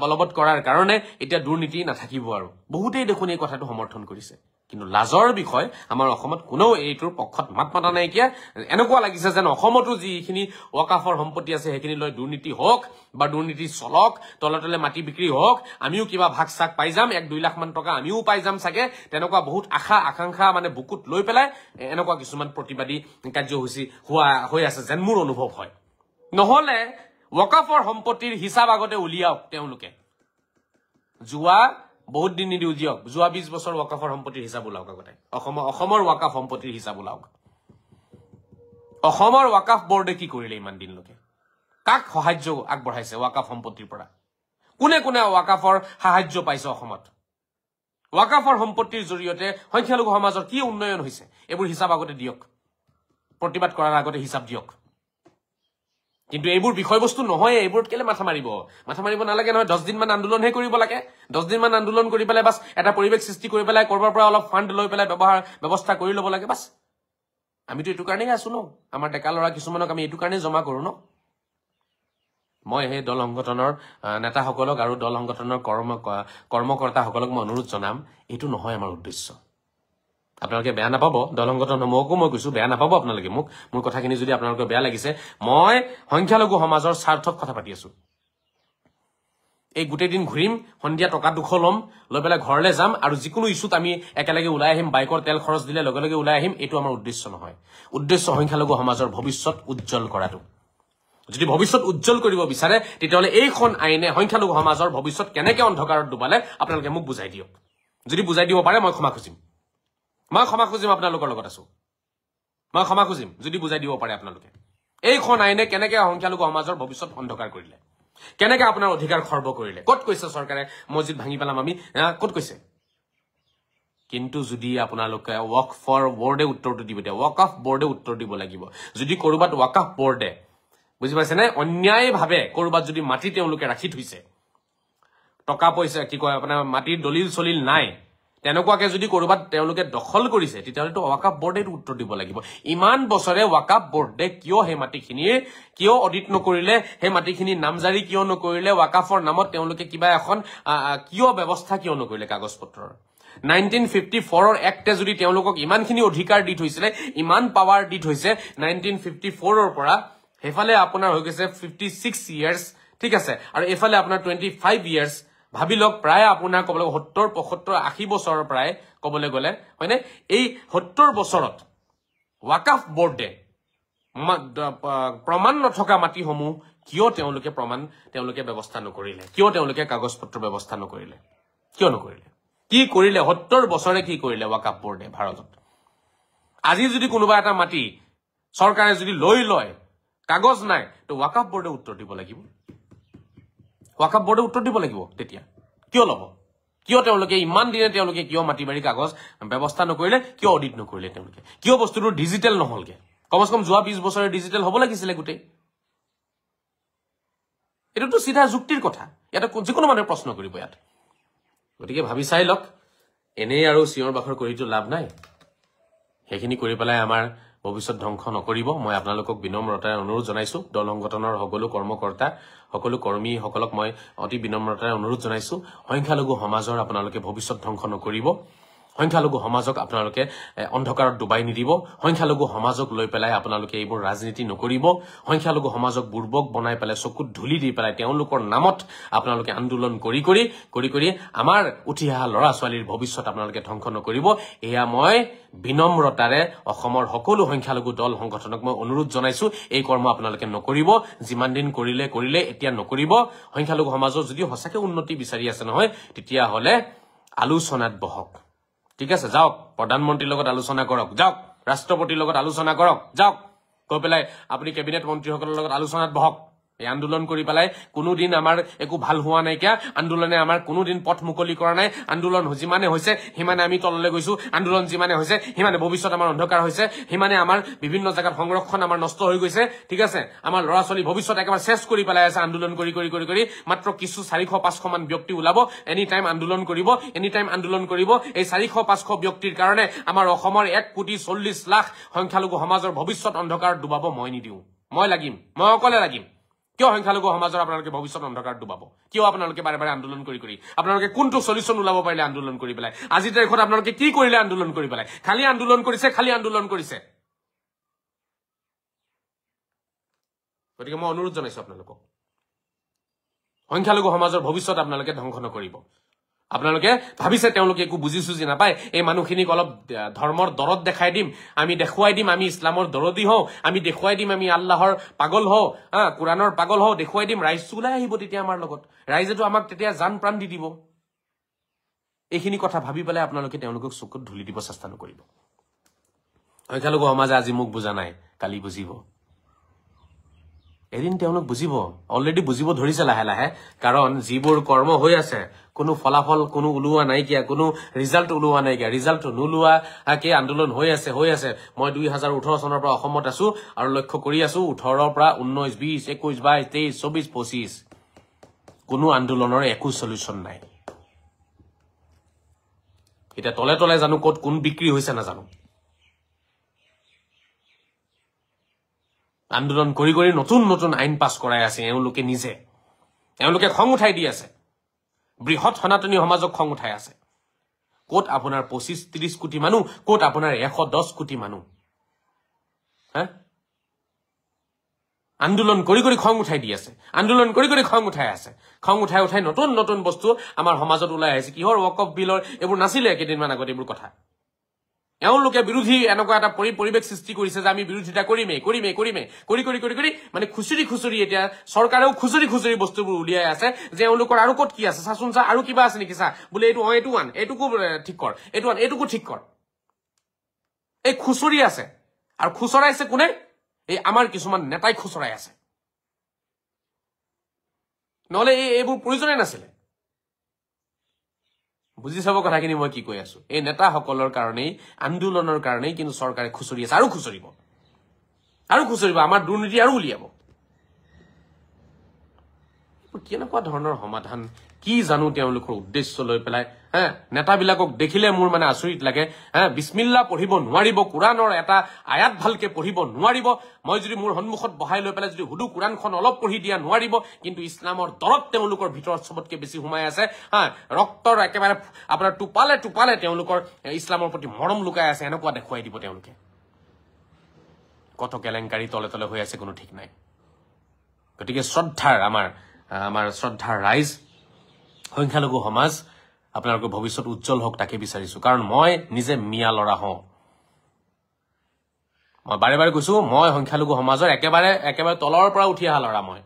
বলবৎ কৰাৰ কাৰণে এতিয়া দুৰ্নীতি নাথাকিব আৰু বহুতেই দেখোন এই কথাটো সমৰ্থন কৰিছে কিন্তু লাজৰ বিষয় আমাৰ অসমত কোনো এইটোৰ পক্ষত মাত মাতা নাই কিয়া এনেকুৱা লাগিছে যেন অসমতো যিখিনি ওয়াকফৰ সম্পত্তি আছে সেইখিনি লৈ দুৰ্নীতি হোক বা দুৰ্নীতি চলক তলে তলে মাটি বিক্ৰী হোক আমিও কিবা ভাগ চাক পাই যাম 1-2 লাখ মান টকা আমিও পাই যাম চাগে তেনেকুৱা বহুত আশা আকাংক্ষা মানে বুকুত লৈ পেলাই এনেকুৱা কিছুমান প্ৰতিবাদী কাৰ্যসূচী হৈ আছে যেন মোৰ অনুভৱ হয় নহলে ওয়াকফৰ সম্পত্তিৰ হিচাপ আগতে উলিয়াওক তেওঁলোকে জুৱা বহুত দিন নিদি উলিয়াওক জুৱা 20 বছৰ ওয়াকফৰ সম্পত্তিৰ হিচাপ উলাওক আগতে অসমৰ ওয়াকফ সম্পত্তিৰ হিচাপ উলাওক অসমৰ ওয়াকফ বোৰ্ডে কি কৰিলে ইমান দিন লোকে কাক সাহায্য আগবঢ়াইছে ওয়াকফ সম্পত্তিৰ পৰা কোনে কোনে ওয়াকফৰ সাহায্য পাইছে অসমত ওয়াকফৰ সম্পত্তিৰ জৰিয়তে সংখ্যালঘু সমাজৰ কি উন্নয়ন হৈছে এইবোৰ হিচাপ আগতে দিয়ক প্ৰতিবাদ কৰাৰ আগতে হিচাপ দিয়ক কিন্তু এইবোৰ বিষয়বস্তু নহয় এইবোৰত কেলে মাথা মাৰিব নালাগে নহয় 10 দিন মান আন্দোলনহে কৰিব লাগে 10 দিন মান আন্দোলন কৰি পেলাই বাস এটা পৰিৱেশ সৃষ্টি কৰি পেলাই কৰবাৰ পৰা অলপ ফান্ড লৈ পেলাই ব্যৱস্থা কৰি ল'ব লাগে বাস আমিতো এইটো কাৰণেই আছো ন আমাৰ ডেকা লৰা কিছুমানক আমি এইটো কাৰণে জমা কৰো ন মই হে দল সংগঠনৰ নেতাসকলক আৰু দল সংগঠনৰ কৰ্মকৰ্তাসকলক মই অনুৰোধ জনাম এইটো নহয় আমাৰ উদ্দেশ্য আপোনালোকে বেয়া নাপাব দল সংগঠন সমূহকো মই কৈছো বেয়া নাপাব আপোনালোকে মোৰ কথাখিনি যদি আপোনালোকৰ বেয়া লাগিছে মই সংখ্যালঘু সমাজৰ স্বাৰ্থত কথা পাতি আছো এই গোটেই দিন ঘুৰিম সন্ধিয়া টকা দুখ লম লৈ পেলাই ঘৰলৈ যাম আৰু যিকোনো ইস্যুত আমি একেলগে ওলাই আহিম বাইকৰ তেল খৰচ দিলে লগে লগে ওলাই আহিম এইটো আমাৰ উদ্দেশ্য নহয় উদ্দেশ্য সংখ্যালঘু সমাজৰ ভৱিষ্যত উজ্জ্বল কৰাটো যদি ভৱিষ্যত উজ্জ্বল কৰিব বিচাৰে তেতিয়াহলে এইখন আইনে সংখ্যালঘু সমাজৰ ভৱিষ্যত কেনেকৈ অন্ধকাৰত ডুবালে আপোনালোকে মোক বুজাই দিয়ক যদি বুজাই দিব পাৰে মই ক্ষমা খুজিম আপোনালোকৰ লগত আছো মই ক্ষমা খুজিম যদি বুজাই দিব পাৰে আপোনালোকে এইখন আইনে কেনেকৈ সংখ্যালঘু সমাজৰ ভৱিষ্যত অন্ধকাৰ কৰিলে কেনেকৈ আপোনাৰ অধিকাৰ খৰ্ব কৰিলে কত কৈছে চৰকাৰে মছজিদ ভাঙি পেলাম আমি কত কৈছে কিন্তু যদি আপোনালোকে ওয়াকফ বোৰ্ডে উত্তৰটো দিব দিয়া ওয়াকফ বোৰ্ডে উত্তৰ দিব লাগিব যদি কৰবাত ওয়াকফ বোৰ্ডে বুজি পাইছে নে অন্যায়ভাৱে কৰবাত যদি মাটি তেওঁলোকে ৰাখি থৈছে টকা পইচা কি কয় আপোনাৰ মাটিৰ দলিল চলিল নাই তেনেকুৱাকে যদি কৰবাত তেওঁলোকে দখল কৰিছে তেতিয়াহলেতো ওয়াকফ বোৰ্ডে উত্তৰ দিব লাগিব ইমান বছৰে ওয়াকফ বোৰ্ডে কিয় হে মাটিখিনি কিয় অডিট নকৰিলে হে মাটিখিনি নামজাৰি কিয় নকৰিলে ওয়াকফৰ নামত তেওঁলোকে কিবা এখন কিয় ব্যৱস্থা কিয় নকৰিলে কাগজপত্ৰৰ 1954 এক্টে যদি তেওঁলোকক ইমানখিনি অধিকাৰ দি থৈছিলে ইমান পাৱাৰ দি থৈছে 1954 পৰা হেফালে আপোনাৰ হৈ গৈছে 56 ইয়াৰ্স ঠিক আছে আৰু এফালে আপোনাৰ 25 ইয়াৰ্স ভাবি লওক প্ৰায় আপোনাৰ কবলে 70 75 80 বছৰৰ প্ৰায় কবলে গলে হয়নে এই 70 বছৰত ওয়াকফ বোৰ্ডে প্ৰমাণ নথকা মাটিসমূহ কিয় তেওঁলোকে ব্যৱস্থা নকৰিলে কিয় তেওঁলোকে কাগজপত্ৰ ব্যৱস্থা নকৰিলে কিয় নকৰিলে কি কৰিলে 70 বছৰে কি কৰিলে ওয়াকফ বোৰ্ডে ভাৰতত আজি যদি কোনোবা এটা মাটি চৰকাৰে যদি লৈ লয় কাগজ নাই তো ওয়াকফ বোৰ্ডে উত্তৰ দিব লাগিব ওয়াকফ বোৰ্ডে উত্তৰ দিব লাগিব তেতিয়া কিয় লব কিয় তেওঁলোকে ইমান দিনে তেওঁলোকে কিয় মাটি বাৰী কাগজ ব্যৱস্থা নকৰিলে কিয় অডিট নকৰিলে তেওঁলোকে কিয় বস্তুটো ডিজিটেল নহলগে কমস কম যোৱা 20 বছৰে ডিজিটেল হ'ব লাগিছিল গুটেই এটোটো সিধা যুক্তিৰ কথা এটা যিকোনো মানুহে প্ৰশ্ন কৰিব ইয়াত গতিকে ভাবি চাই লওক এনেই আৰু চিঞৰ বাখৰ কৰিটো লাভ নাই হেখিনি কৰি পেলাই আমাৰ ভৱিষ্যত ধ্বংস নকৰিব মই আপোনালোকক বিনম্ৰতাৰে অনুৰোধ জনাইছো দল সংগঠনৰ সকলো কৰ্মকৰ্তা সকলো কৰ্মী সকলক মই অতি বিনম্ৰতাৰে অনুৰোধ জনাইছো সংখ্যালঘু সমাজৰ আপোনালোকে ভৱিষ্যত ধ্বংস নকৰিব সংখ্যালঘু সমাজক আপোনালোকে অন্ধকাৰত ডুবাই নিদিব সংখ্যালঘু সমাজক লৈ পেলাই আপোনালোকে এইবোৰ ৰাজনীতি নকৰিব সংখ্যালঘু সমাজক বুৰ্বক বনাই পেলাই চকুত ধুলি দি পেলাই তেওঁলোকৰ নামত আপোনালোকে আন্দোলন কৰি আমাৰ উঠি অহা ল'ৰা ছোৱালীৰ ভৱিষ্যত আপোনালোকে ধ্বংস নকৰিব এয়া মই বিনম্ৰতাৰে অসমৰ সকলো সংখ্যালঘু দল সংগঠনক মই অনুৰোধ জনাইছো এই কৰ্ম আপোনালোকে নকৰিব যিমান দিন কৰিলে এতিয়া নকৰিব সংখ্যালঘু সমাজৰ যদি হসাকে উন্নতি বিচাৰি আছে নহয় তেতিয়া হলে আলোচনাত বহক ঠিক আছে যাওক প্ৰধানমন্ত্ৰীৰ লগত আলোচনা কৰক যাওক ৰাষ্ট্ৰপতিৰ লগত আলোচনা কৰক যাওক কৈ পেলাই আপুনি কেবিনেট মন্ত্ৰীসকলৰ লগত আলোচনাত বহক এই আন্দোলন কৰি পেলাই কোনোদিন আমাৰ একো ভাল হোৱা নাইকিয়া আন্দোলনে আমাৰ কোনোদিন পথ মুকলি কৰা নাই আন্দোলন যিমানে হৈছে সিমানে আমি তললৈ গৈছো আন্দোলন যিমানে হৈছে সিমানে ভৱিষ্যত আমাৰ অন্ধকাৰ হৈছে সিমানে আমাৰ বিভিন্ন জায়গাত সংৰক্ষণ আমাৰ নষ্ট হৈ গৈছে ঠিক আছে আমাৰ ল'ৰা ছোৱালী ভৱিষ্যত একেবাৰে শেষ কৰি পেলাই আছে আন্দোলন কৰি মাত্ৰ কিছু 400-500 মান ব্যক্তি ওলাব এনি টাইম আন্দোলন কৰিব এই 400-500 ব্যক্তিৰ কাৰণে আমাৰ অসমৰ 1,40,00,000 সংখ্যালঘু সমাজৰ ভৱিষ্যত অন্ধকাৰ ডুবাব মই নিদিওঁ মই অকলে লাগিম কিয় সংখ্যালঘু সমাজৰ আপোনালোকে ভৱিষ্যত অন্ধকাৰ ডুবাব কিয় আপোনালোকে বাৰে আন্দোলন কৰি আপোনালোকে কোনটো সলিউশন ওলাব পাৰিলে আন্দোলন কৰি পেলাই আজি তাৰিখত আপোনালোকে কি কৰিলে আন্দোলন কৰি পেলাই খালি আন্দোলন কৰিছে গতিকে মই অনুৰোধ জনাইছো আপোনালোকক সংখ্যালঘু সমাজৰ ভৱিষ্যত আপোনালোকে ধ্বংস নকৰিব আপোনালোকে ভাবিছে তেওঁলোকে একো বুজি নাপায় এই মানুহখিনিক অলপ ধৰ্মৰ দৰদ দেখাই দিম আমি দেখুৱাই দিম আমি ইছলামৰ দৰদি হওঁ আমি দেখুৱাই দিম আমি আল্লাহৰ পাগল হওঁ কুৰাণৰ পাগল হওঁ দেখুৱাই দিম ৰাইজ ওলাই আহিব তেতিয়া আমাৰ লগত ৰাইজেতো আমাক তেতিয়া জান প্ৰাণ দি দিব এইখিনি কথা ভাবি পেলাই আপোনালোকে তেওঁলোকক চকুত ধুলি দিব চেষ্টা নকৰিব সংখ্যালঘু সমাজে আজি মোক বুজা নাই কালি বুজিব এদিন তেওঁলোক বুজিব অলৰেডি বুজিব ধৰিছে লাহে কাৰণ যিবোৰ কৰ্ম হৈ আছে কোনো ফলাফল কোনো ওলোৱা নাইকিয়া কোনো ৰিজাল্ট ওলোৱা নাইকিয়া ৰিজাল্ট নোলোৱা কে আন্দোলন হৈ আছে মই 2018 চনৰ পৰা অসমত আছো আৰু লক্ষ্য কৰি আছো 18 পৰা 19 20 21 22 23 24 25 কোনো আন্দোলনৰ একো সলিউশন নাই এটা তলে জানো ক'ত কোন বিক্ৰী হৈছে নাজানো আন্দোলন কৰি নতুন আইন পাছ কৰাই আছে এওঁলোকে খং উঠাই দি আছে বৃহৎ সনাতনী সমাজক খং উঠাই আছে ক'ত আপোনাৰ 25-30 কোটি মানুহ ক'ত আপোনাৰ 110 কোটি মানুহ আন্দোলন কৰি খং উঠাই দি আছে খং উঠাই নতুন বস্তু আমাৰ সমাজত ওলাই আহিছে কিহৰ ওয়াকফ বিলৰ এইবোৰ নাছিলে কেইদিনমান আগত এইবোৰ কথা এওঁলোকে বিৰোধী এনেকুৱা এটা পৰিৱেশ সৃষ্টি কৰিছে যে আমি বিৰোধিতা কৰিমেই কৰি মানে খুচৰি এতিয়া চৰকাৰেও খুচৰি বস্তুবোৰ উলিয়াই আছে যে এওঁলোকৰ আৰু ক'ত কি আছে চাচোন আৰু কিবা আছে নেকি চা বোলে এইটো আন এইটোকো ঠিক কৰ এইটোকো ঠিক কৰ এই খুচৰি আছে আৰু খুচৰাইছে কোনে এই আমাৰ কিছুমান নেতাই খুচৰাই আছে নহলে এইবোৰ প্ৰয়োজনে নাছিলে বুজি চাব কথাখিনি মই কি কৈ আছো এই নেতাসকলৰ কাৰণেই আন্দোলনৰ কাৰণেই কিন্তু চৰকাৰে খুচৰি আছে আৰু খুচৰিব আমাৰ দুৰ্নীতি আৰু উলিয়াব কেনেকুৱা ধৰণৰ সমাধান কি জানো তেওঁলোকৰ উদ্দেশ্য লৈ পেলাই নেতাবিলাকক দেখিলে মোৰ মানে আচৰিত লাগে বিসমিল্লাহ পঢ়িব নোৱাৰিব কুৰাণৰ এটা আয়াত ভালকে পঢ়িব নোৱাৰিব মই যদি মোৰ সন্মুখত বহাই লৈ পেলাই যদি হুদু কুৰাণখন অলপ পঢ়ি দিয়া নোৱাৰিব কিন্তু ইছলামৰ দৰদ তেওঁলোকৰ ভিতৰত সবতকে বেছি সোমাই আছে ৰক্তৰ একেবাৰে আপোনাৰ টোপালে তেওঁলোকৰ ইছলামৰ প্ৰতি মৰম লুকাই আছে এনেকুৱা দেখুৱাই দিব তেওঁলোকে কত কেলেংকাৰী তলে হৈ আছে কোনো ঠিক নাই গতিকে শ্ৰদ্ধাৰ আমাৰ শ্ৰদ্ধাৰ ৰাইজ সংখ্যালঘু সমাজ আপোনালোকৰ ভৱিষ্যত উজ্জ্বল হওক তাকে বিচাৰিছো কাৰণ মই নিজে মিয়া লৰা হওঁ মই বাৰে কৈছো মই সংখ্যালঘু সমাজৰ একেবাৰে তলৰ পৰা উঠি অহা লৰা মই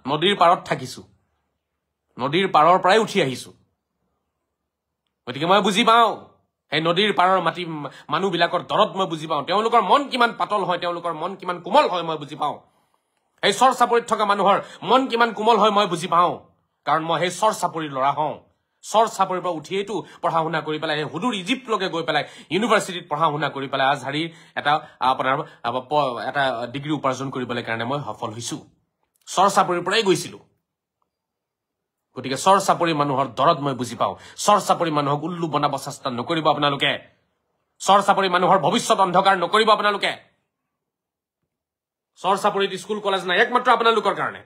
নদীৰ পাৰত থাকিছো নদীৰ পাৰৰ পৰাই উঠি আহিছো গতিকে মই বুজি পাওঁ এই নদীৰ পাৰৰ মানুহবিলাকৰ দৰদ মই বুজি পাওঁ তেওঁলোকৰ মন কিমান পাতল হয় তেওঁলোকৰ মন কিমান কোমল হয় মই বুজি পাওঁ এই চৰ চাপৰিত থকা মানুহৰ মন কিমান কোমল হয় মই বুজি পাওঁ কাৰণ মই সেই চৰ চাপৰিৰ ল'ৰা হওঁ চৰ চাপৰিৰ পৰা উঠিয়েইটো পঢ়া শুনা কৰি পেলাই সেই হুদুৰ ইজিপ্তলৈকে গৈ পেলাই ইউনিভাৰ্চিটিত পঢ়া শুনা কৰি পেলাই আজহাৰীৰ এটা ডিগ্ৰী উপাৰ্জন কৰিবলৈ কাৰণে মই সফল হৈছো চৰ চাপৰিৰ পৰাই গৈছিলো গতিকে চৰ চাপৰি মানুহৰ দৰদ মই বুজি পাওঁ চৰ চাপৰি মানুহক উল্লু বনাব চেষ্টা নকৰিব আপোনালোকে চৰ চাপৰি মানুহৰ ভৱিষ্যত অন্ধকাৰ নকৰিব আপোনালোকে চৰ চাপৰিত স্কুল কলেজ নাই একমাত্ৰ আপোনালোকৰ কাৰণে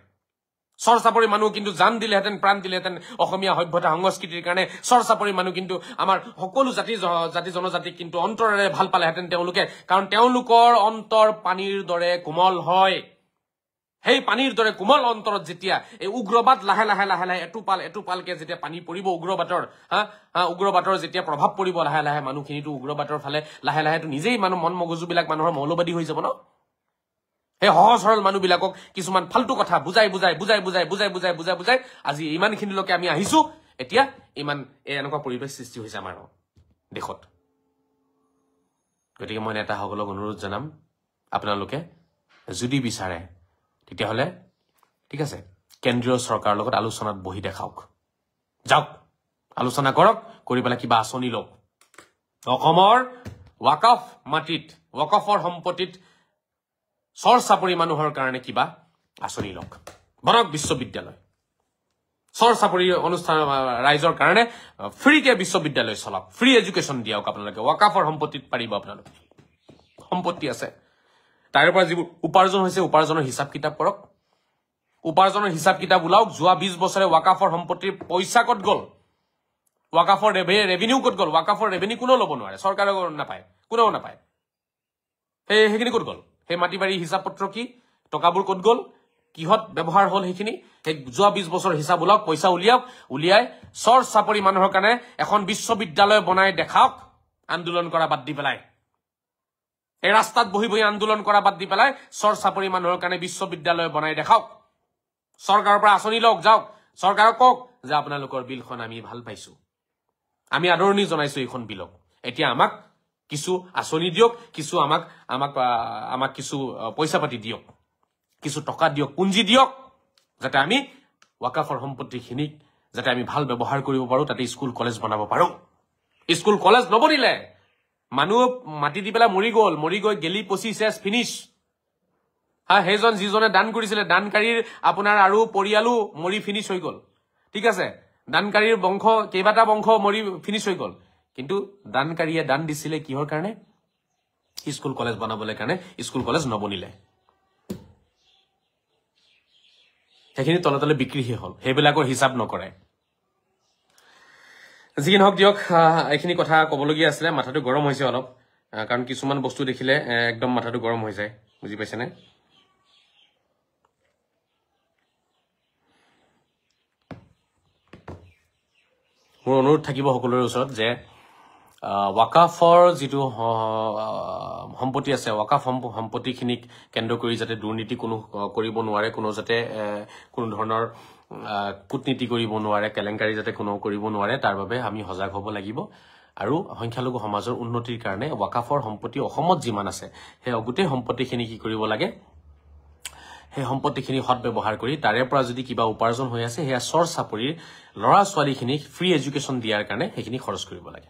চৰ চাপৰি মানুহ কিন্তু জান দিলেহেঁতেন প্ৰাণ দিলেহেঁতেন অসমীয়া সভ্যতা সংস্কৃতিৰ কাৰণে চৰ চাপৰি মানুহ কিন্তু আমাৰ সকলো জাতি জনজাতিক কিন্তু অন্তৰেৰে ভাল পালেহেঁতেন তেওঁলোকে কাৰণ তেওঁলোকৰ অন্তৰ পানীৰ দৰে কোমল হয় সেই পানীৰ দৰে কোমল অন্তৰত যেতিয়া এই উগ্ৰবাদ লাহে এটুপালকে যেতিয়া পানী পৰিব উগ্ৰবাদৰ যেতিয়া প্ৰভাৱ পৰিব লাহে মানুহখিনিতো উগ্ৰবাদৰ ফালে লাহে নিজেই মন মগজুবিলাক মানুহৰ মৌলবাদী হৈ যাব ন সেই সহজ সৰল মানুহবিলাকক কিছুমান ফাল্টু কথা বুজাই আজি ইমানখিনিলৈকে আমি আহিছো এতিয়া ইমান এনেকুৱা পৰিৱেশ সৃষ্টি হৈছে আমাৰ দেশত গতিকে মই নেতাসকলক অনুৰোধ জনাম আপোনালোকে যদি বিচাৰে তেতিয়াহ'লে ঠিক আছে কেন্দ্ৰীয় চৰকাৰৰ লগত আলোচনাত বহি দেখাওক যাওক আলোচনা কৰক কৰি পেলাই কিবা আঁচনি লওক অসমৰ ৱাকফ মাটিত ৱাকফৰ সম্পত্তিত চৰ চাপৰি মানুহৰ কাৰণে কিবা আঁচনি লওক বনাওক বিশ্ববিদ্যালয় চৰ চাপৰি অনুষ্ঠান ৰাইজৰ কাৰণে ফ্ৰীকে বিশ্ববিদ্যালয় চলাওক ফ্ৰী এডুকেশ্যন দিয়ক আপোনালোকে ৱাকফৰ সম্পত্তিত পাৰিব আপোনালোকে সম্পত্তি আছে তাৰে পৰা যিবোৰ উপাৰ্জন হৈছে উপাৰ্জনৰ হিচাপ কিতাপ কৰক উপাৰ্জনৰ হিচাপ কিতাপ ওলাওক যোৱা 20 বছৰে ৱাকফৰ সম্পত্তিৰ পইচা ক'ত গ'ল ৱাকফৰ ৰেভিনিউ ক'ত গ'ল ৱাকফৰ ৰেভিনিউ কোনেও ল'ব নোৱাৰে চৰকাৰে নাপায় কোনেও নাপায় সেইখিনি ক'ত গ'ল সেই মাটি বাৰী হিচাপ পত্ৰ কি টকাবোৰ ক'ত গ'ল কিহত ব্যৱহাৰ হ'ল সেইখিনি সেই যোৱা 20 বছৰ হিচাপ ওলাওক পইচা উলিয়াই চৰ চাপৰি মানুহৰ কাৰণে এখন বিশ্ববিদ্যালয় বনাই দেখাওক আন্দোলন কৰা বাদ দি পেলাই এই ৰাস্তাত বহি বহি আন্দোলন কৰা বাদ দি পেলাই চৰ চাপৰি মানুহৰ কাৰণে বিশ্ববিদ্যালয় বনাই দেখাওক চৰকাৰৰ পৰা আঁচনি লওক যাওক চৰকাৰক কওক যে আপোনালোকৰ বিলখন আমি ভাল পাইছো আমি আদৰণি জনাইছো এইখন বিলক এতিয়া আমাক কিছু আঁচনি দিয়ক কিছু আমাক কিছু পইচা পাতি দিয়ক কিছু টকা দিয়ক পুঁজি দিয়ক যাতে আমি ৱাকফৰ সম্পত্তিখিনিক যাতে আমি ভাল ব্যৱহাৰ কৰিব পাৰো তাতে স্কুল কলেজ বনাব পাৰো স্কুল কলেজ নবনিলে মানুহ মাটি দি পেলাই মৰি গৈ গেলি পচি চেছ ফিনিছ সেইজন যিজনে দান কৰিছিলে দানকাৰীৰ আপোনাৰ আৰু পৰিয়ালো মৰি ফিনিছ হৈ গ'ল ঠিক আছে দানকাৰীৰ বংশ কেইবাটা বংশ মৰি ফিনিছ হৈ গ'ল কিন্তু দানকাৰীয়ে দান দিছিলে কিহৰ কাৰণে স্কুল কলেজ বনাবলৈ কাৰণে স্কুল কলেজ নবনিলে সেইখিনি তলে তলে বিক্ৰীহে হ'ল সেইবিলাকৰ হিচাপ নকৰে যি নহওক দিয়ক এইখিনি কথা ক'বলগীয়া আছিলে মাথাটো গৰম হৈছে অলপ কাৰণ কিছুমান বস্তু দেখিলে একদম মাথাটো গৰম হৈ যায় বুজি পাইছেনে মোৰ অনুৰোধ থাকিব সকলোৰে ওচৰত যে ৱাকফৰ যিটো সম্পত্তি আছে ৱাকফ সম্পত্তিখিনিক কেন্দ্ৰ কৰি যাতে দুৰ্নীতি কোনো কৰিব নোৱাৰে কোনো যাতে কোনো ধৰণৰ কূটনীতি কৰিব নোৱাৰে কেলেংকাৰী যাতে কোনো কৰিব নোৱাৰে তাৰ বাবে আমি সজাগ হ'ব লাগিব আৰু সংখ্যালঘু সমাজৰ উন্নতিৰ কাৰণে ৱাকফৰ সম্পত্তি অসমত যিমান আছে সেই গোটেই সম্পত্তিখিনি কি কৰিব লাগে সেই সম্পত্তিখিনি সৎ ব্যৱহাৰ কৰি তাৰে পৰা যদি কিবা উপাৰ্জন হৈ আছে সেয়া চৰ চাপৰিৰ ল'ৰা ছোৱালীখিনিক ফ্ৰী এডুকেশ্যন দিয়াৰ কাৰণে সেইখিনি খৰচ কৰিব লাগে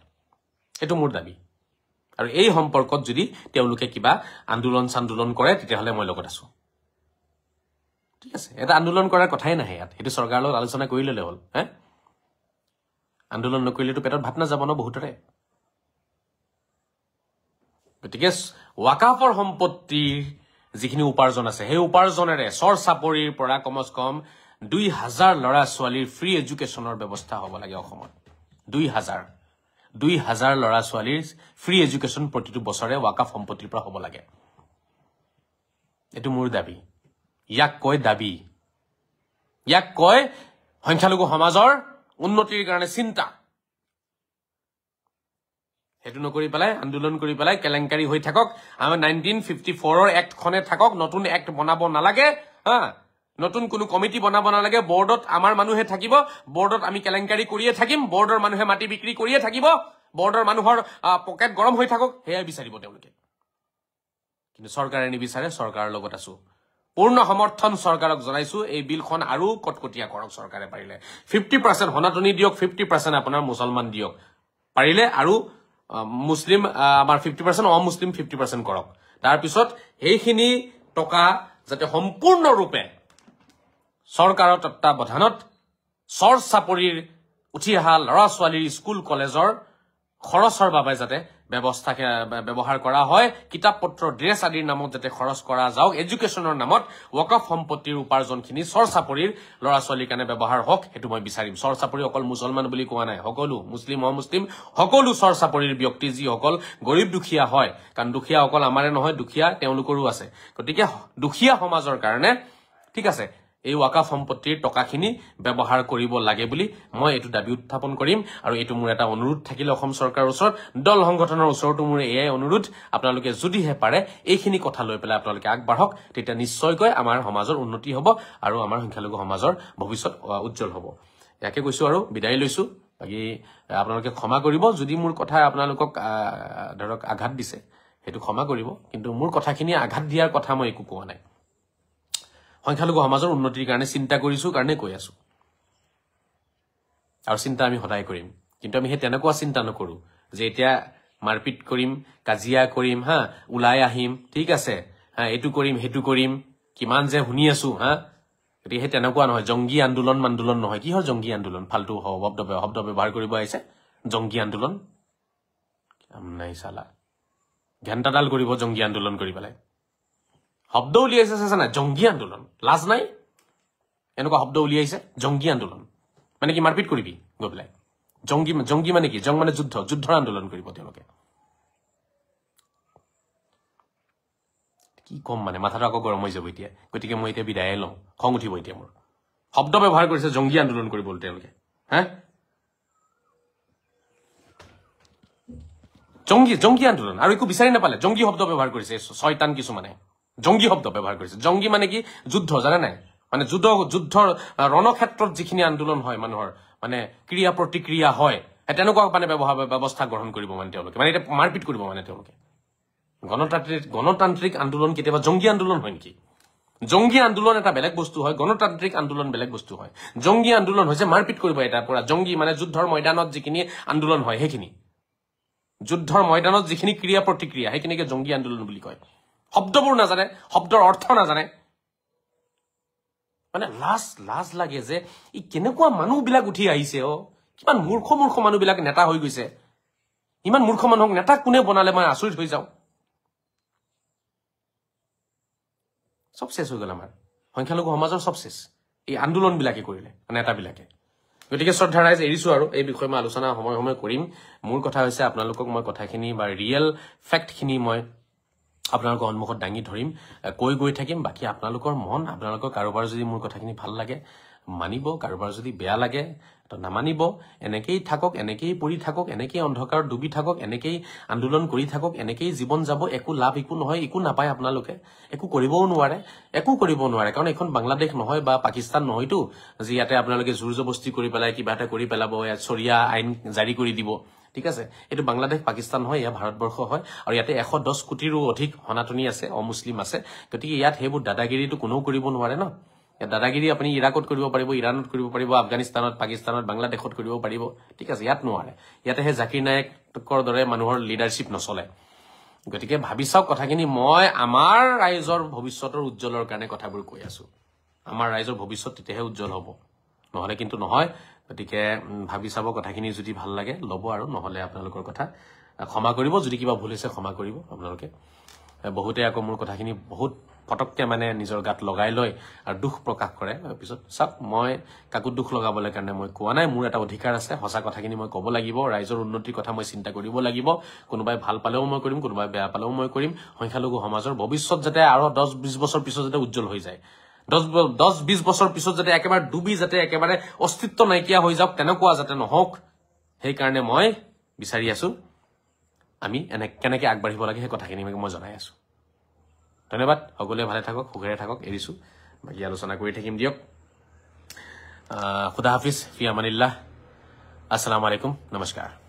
এইটো মোৰ দাবী আৰু এই সম্পৰ্কত যদি তেওঁলোকে কিবা আন্দোলন কৰে তেতিয়াহ'লে মই লগত আছো ঠিক আছে এটা আন্দোলন কৰাৰ কথাই নাহে ইয়াত সেইটো চৰকাৰৰ লগত আলোচনা কৰি ল'লে হ'ল আন্দোলন নকৰিলেতো পেটত ভাত নাযাব ন বহুতৰে গতিকে ৱাকফৰ সম্পত্তিৰ যিখিনি উপাৰ্জন আছে সেই উপাৰ্জনেৰে চৰ চাপৰিৰ পৰা কমচ কম 2000 ল'ৰা ছোৱালীৰ ফ্ৰী এডুকেশ্যনৰ ব্যৱস্থা হ'ব লাগে অসমত 2000 ল'ৰা ছোৱালীৰ ফ্ৰী এডুকেশ্যন প্ৰতিটো বছৰে ৱাকফ সম্পত্তিৰ পৰা হ'ব লাগে এইটো মোৰ দাবী ইয়াক কয় সংখ্যালঘু সমাজৰ উন্নতিৰ কাৰণে চিন্তা সেইটো নকৰি পেলাই আন্দোলন কৰি পেলাই কেলেংকাৰী হৈ থাকক আমাৰ 1954 এক্টখনে থাকক নতুন এক্ট বনাব নালাগে নতুন কোনো কমিটি বনাব নালাগে বৰ্ডত আমাৰ মানুহে থাকিব বৰ্ডত আমি কেলেংকাৰী কৰিয়ে থাকিম বৰ্ডৰ মানুহে মাটি বিক্ৰী কৰিয়ে থাকিব বৰ্ডৰ মানুহৰ পকেট গৰম হৈ থাকক হেয়া বিচাৰিব তেওঁলোকে কিন্তু চৰকাৰে নিবিচাৰে চৰকাৰৰ লগত আছো পূৰ্ণ সমৰ্থন চৰকাৰক জনাইছো এই বিলখন আৰু কটকটীয়া কৰক চৰকাৰে পাৰিলে 50% হনাতনি দিয়ক 50% আপোনাৰ মুছলমান দিয়ক পাৰিলে আৰু মুসলিম আমাৰ 50% অমুসলিম 50% কৰক তাৰ পিছত এইখিনি টকা যাতে সম্পূৰ্ণৰূপে চৰকাৰৰ তত্ত্বাৱধানত চৰ চাপৰিৰ উঠি অহা ল'ৰা ছোৱালীৰ স্কুল কলেজৰ খৰচৰ বাবে যাতে ব্যৱহাৰ কৰা হয় কিতাপ পত্ৰ ড্ৰেছ আদিৰ নামত যাতে খৰচ কৰা যাওক এডুকেশ্যনৰ নামত ৱাকফ সম্পত্তিৰ উপাৰ্জনখিনি চৰ চাপৰিৰ ল'ৰা ছোৱালীৰ কাৰণে ব্যৱহাৰ হওক সেইটো মই বিচাৰিম চৰ চাপৰি অকল মুছলমান বুলি কোৱা নাই সকলো মুছলিম অমুছলিম সকলো চৰ চাপৰিৰ ব্যক্তি যিসকল গৰীব দুখীয়া হয় কাৰণ দুখীয়া অকল আমাৰে নহয় দুখীয়া তেওঁলোকৰো আছে গতিকে দুখীয়া সমাজৰ কাৰণে ঠিক আছে এই ৱাকফ সম্পত্তিৰ টকাখিনি ব্যৱহাৰ কৰিব লাগে বুলি মই এটো দাবী উত্থাপন কৰিম আৰু এটো মোৰ এটা অনুৰোধ থাকিলে অসম চৰকাৰৰ ওচৰত দল সংগঠনৰ ওচৰতো মোৰ এই অনুৰোধ আপোনালোকে যদিহে পাৰে এইখিনি কথা লৈ পেলাই আপোনালোকে আগবাঢ়ক তেতিয়া নিশ্চয়কৈ আমাৰ সমাজৰ উন্নতি হ'ব আৰু আমাৰ সংখ্যালঘু সমাজৰ ভৱিষ্যত উজ্জ্বল হ'ব ইয়াকে কৈছো আৰু বিদায় লৈছো বাকি আপোনালোকে ক্ষমা কৰিব যদি মোৰ কথা আপোনালোকক ধৰক আঘাত দিছে সেইটো ক্ষমা কৰিব কিন্তু মোৰ কথাখিনি আঘাত দিয়াৰ কথা মই একো কোৱা নাই সংখ্যালঘু সমাজৰ উন্নতিৰ কাৰণে চিন্তা কৰিছো কাৰণে কৈ আছো আৰু চিন্তা আমি সদায় কৰিম কিন্তু আমি হে তেনেকুৱা চিন্তা নকৰো যে এতিয়া মাৰপিট কৰিম কাজিয়া কৰিম হা উলাই আহিম ঠিক আছে হা এটু কৰিম হেতু কৰিম কিমান যে শুনি আছো হা এটি হে তেনেকুৱা নহয় জংগী আন্দোলন নহয় কি হয় জংগী আন্দোলন ফালতু শব্দ ব্যৱহাৰ কৰিব আহিছে জংগী আন্দোলন নাই সালা ঘণ্টাডাল কৰিব জংগী আন্দোলন কৰি পেলাই শব্দ উলিয়াইছে আছে না জংগী আন্দোলন লাজ নাই এনেকুৱা শব্দ উলিয়াইছে জংগী আন্দোলন মানে কি মাৰপিট কৰিবি গৈ পেলাই জংগী মানে কি জং মানে যুদ্ধৰ আন্দোলন কৰিব তেওঁলোকে কি কম মানে মাথাটো আকৌ গৰম হৈ যাব এতিয়া গতিকে মই এতিয়া বিদায় লওঁ খং উঠিব এতিয়া মোৰ শব্দ ব্যৱহাৰ কৰিছে জংগী আন্দোলন কৰিব তেওঁলোকে হা জংগী আন্দোলন আৰু একো বিচাৰি নাপালে জংগী শব্দ ব্যৱহাৰ কৰিছে শয়তান কিছুমানে জংগী শব্দ ব্যৱহাৰ কৰিছে জংগী মানে কি যুদ্ধ জানে নাই মানে যুদ্ধৰ ৰণক্ষেত্ৰত যিখিনি আন্দোলন হয় মানুহৰ মানে ক্ৰিয়া প্ৰতিক্ৰিয়া হয় তেনেকুৱা মানে ব্যৱস্থা গ্ৰহণ কৰিব মানে তেওঁলোকে মানে এটা মাৰপিট কৰিব মানে তেওঁলোকে গণতান্ত্ৰিক আন্দোলন কেতিয়াবা জংগী আন্দোলন হয় নেকি জংগী আন্দোলন এটা বেলেগ বস্তু হয় গণতান্ত্ৰিক আন্দোলন বেলেগ বস্তু হয় জংগী আন্দোলন হৈছে মাৰপিট কৰিব এটা পুৰা জংগী মানে যুদ্ধৰ ময়দানত যিখিনি আন্দোলন হয় সেইখিনি যুদ্ধৰ ময়দানত যিখিনি ক্ৰিয়া প্ৰতিক্ৰিয়া সেইখিনিকে জংগী আন্দোলন বুলি কয় শব্দবোৰ নাজানে শব্দৰ অৰ্থ নাজানে মানে লাজ লাগে যে ই কেনেকুৱা মানুহবিলাক উঠি আহিছে কিমান মূৰ্খ মানুহবিলাক নেতা হৈ গৈছে ইমান মূৰ্খ মানুহক নেতা কোনে বনালে মই আচৰিত হৈ যাওঁ সব শেষ হৈ গ'ল আমাৰ সংখ্যালঘু সমাজৰ সব শেষ এই আন্দোলনবিলাকে কৰিলে নেতাবিলাকে গতিকে শ্ৰদ্ধা ৰাইজ এৰিছো আৰু এই বিষয়ে মই আলোচনা সময় কৰিম মোৰ কথা হৈছে আপোনালোকক মই কথাখিনি বা ৰিয়েল ফেক্টখিনি মই আপোনালোকৰ সন্মুখত দাঙি ধৰিম কৈ গৈ থাকিম বাকি আপোনালোকৰ মন আপোনালোকৰ কাৰোবাৰ যদি মোৰ কথাখিনি ভাল লাগে মানিব কাৰোবাৰ যদি বেয়া লাগে তো নামানিব এনেকেই থাকক এনেকেই পৰি থাকক এনেকেই অন্ধকাৰত ডুবি থাকক এনেকেই আন্দোলন কৰি থাকক এনেকেই জীৱন যাব একো লাভ একো নহয় একো নাপায় আপোনালোকে একো কৰিবও নোৱাৰে কাৰণ এখন বাংলাদেশ নহয় বা পাকিস্তান নহয়তো যে ইয়াতে আপোনালোকে জোৰ জবস্তি কৰি পেলাই কিবা এটা কৰি পেলাব ইয়াত শৰিয়া আইন জাৰি কৰি দিব ঠিক আছে এটো বাংলাদেশ পাকিস্তান হয় ইয়া ভাৰতবৰ্ষ হয় আৰু ইয়াতে 110 কোটিৰো অধিক হনাতনি আছে অমুসলিম আছে গতিকে ইয়াত হেবু দাদাগিৰিটো কোনেও কৰিব নোৱাৰে ন দাদাগিৰি আপুনি ইৰাকত কৰিব পাৰিব ইৰানত কৰিব পাৰিব আফগানিস্তানত পাকিস্তানত বাংলাদেশত কৰিব পাৰিব ঠিক আছে ইয়াত নোৱাৰে ইয়াতে হে জাকিৰ নায়কৰ দৰে মানুহৰ লিডাৰশ্বিপ নচলে গতিকে ভাবি চাওক কথাখিনি মই আমাৰ ৰাইজৰ ভৱিষ্যতৰ উজ্জ্বলৰ কাৰণে কথাবোৰ কৈ আছো আমাৰ ৰাইজৰ ভৱিষ্যত তেতিয়াহে উজ্জ্বল হ'ব নহলে কিন্তু নহয় গতিকে ভাবি চাব কথাখিনি যদি ভাল লাগে লব আৰু নহলে আপোনালোকৰ কথা ক্ষমা কৰিব যদি কিবা ভুল হৈছে ক্ষমা কৰিব আপোনালোকে বহুতে আকৌ মোৰ কথাখিনি বহুত ফটককে মানে নিজৰ গাত লগাই লয় আৰু দুখ প্ৰকাশ কৰে পিছত সব মই কাকো দুখ লগাবলৈ কাৰণে মই কোৱা নাই মোৰ এটা অধিকাৰ আছে হসা কথাখিনি মই ক'ব লাগিব ৰাইজৰ উন্নতিৰ কথা মই চিন্তা কৰিব লাগিব কোনোবাই ভাল পালেও মই কৰিম কোনোবাই বেয়া পালেও মই কৰিম সংখ্যালঘু সমাজৰ ভৱিষ্যত যাতে আৰু 10-20 বছৰ পিছত যাতে উজ্জ্বল হৈ যায় 10-20 বছৰ পিছত যাতে একেবাৰে ডুবি যাতে একেবাৰে অস্তিত্ব নাইকিয়া হৈ যাওক তেনেকুৱা যাতে নহওক সেই কাৰণে মই বিচাৰি আছো আমি কেনেকৈ আগবাঢ়িব লাগে সেই কথাখিনি মই জনাই আছো ধন্যবাদ সকলোৱে ভালে থাকক সুখেৰে থাকক এৰিছো বাকি আলোচনা কৰি থাকিম দিয়ক খুদা হাফিজ ফি আমানিল্লাহ আসসালামু আলাইকুম নমস্কাৰ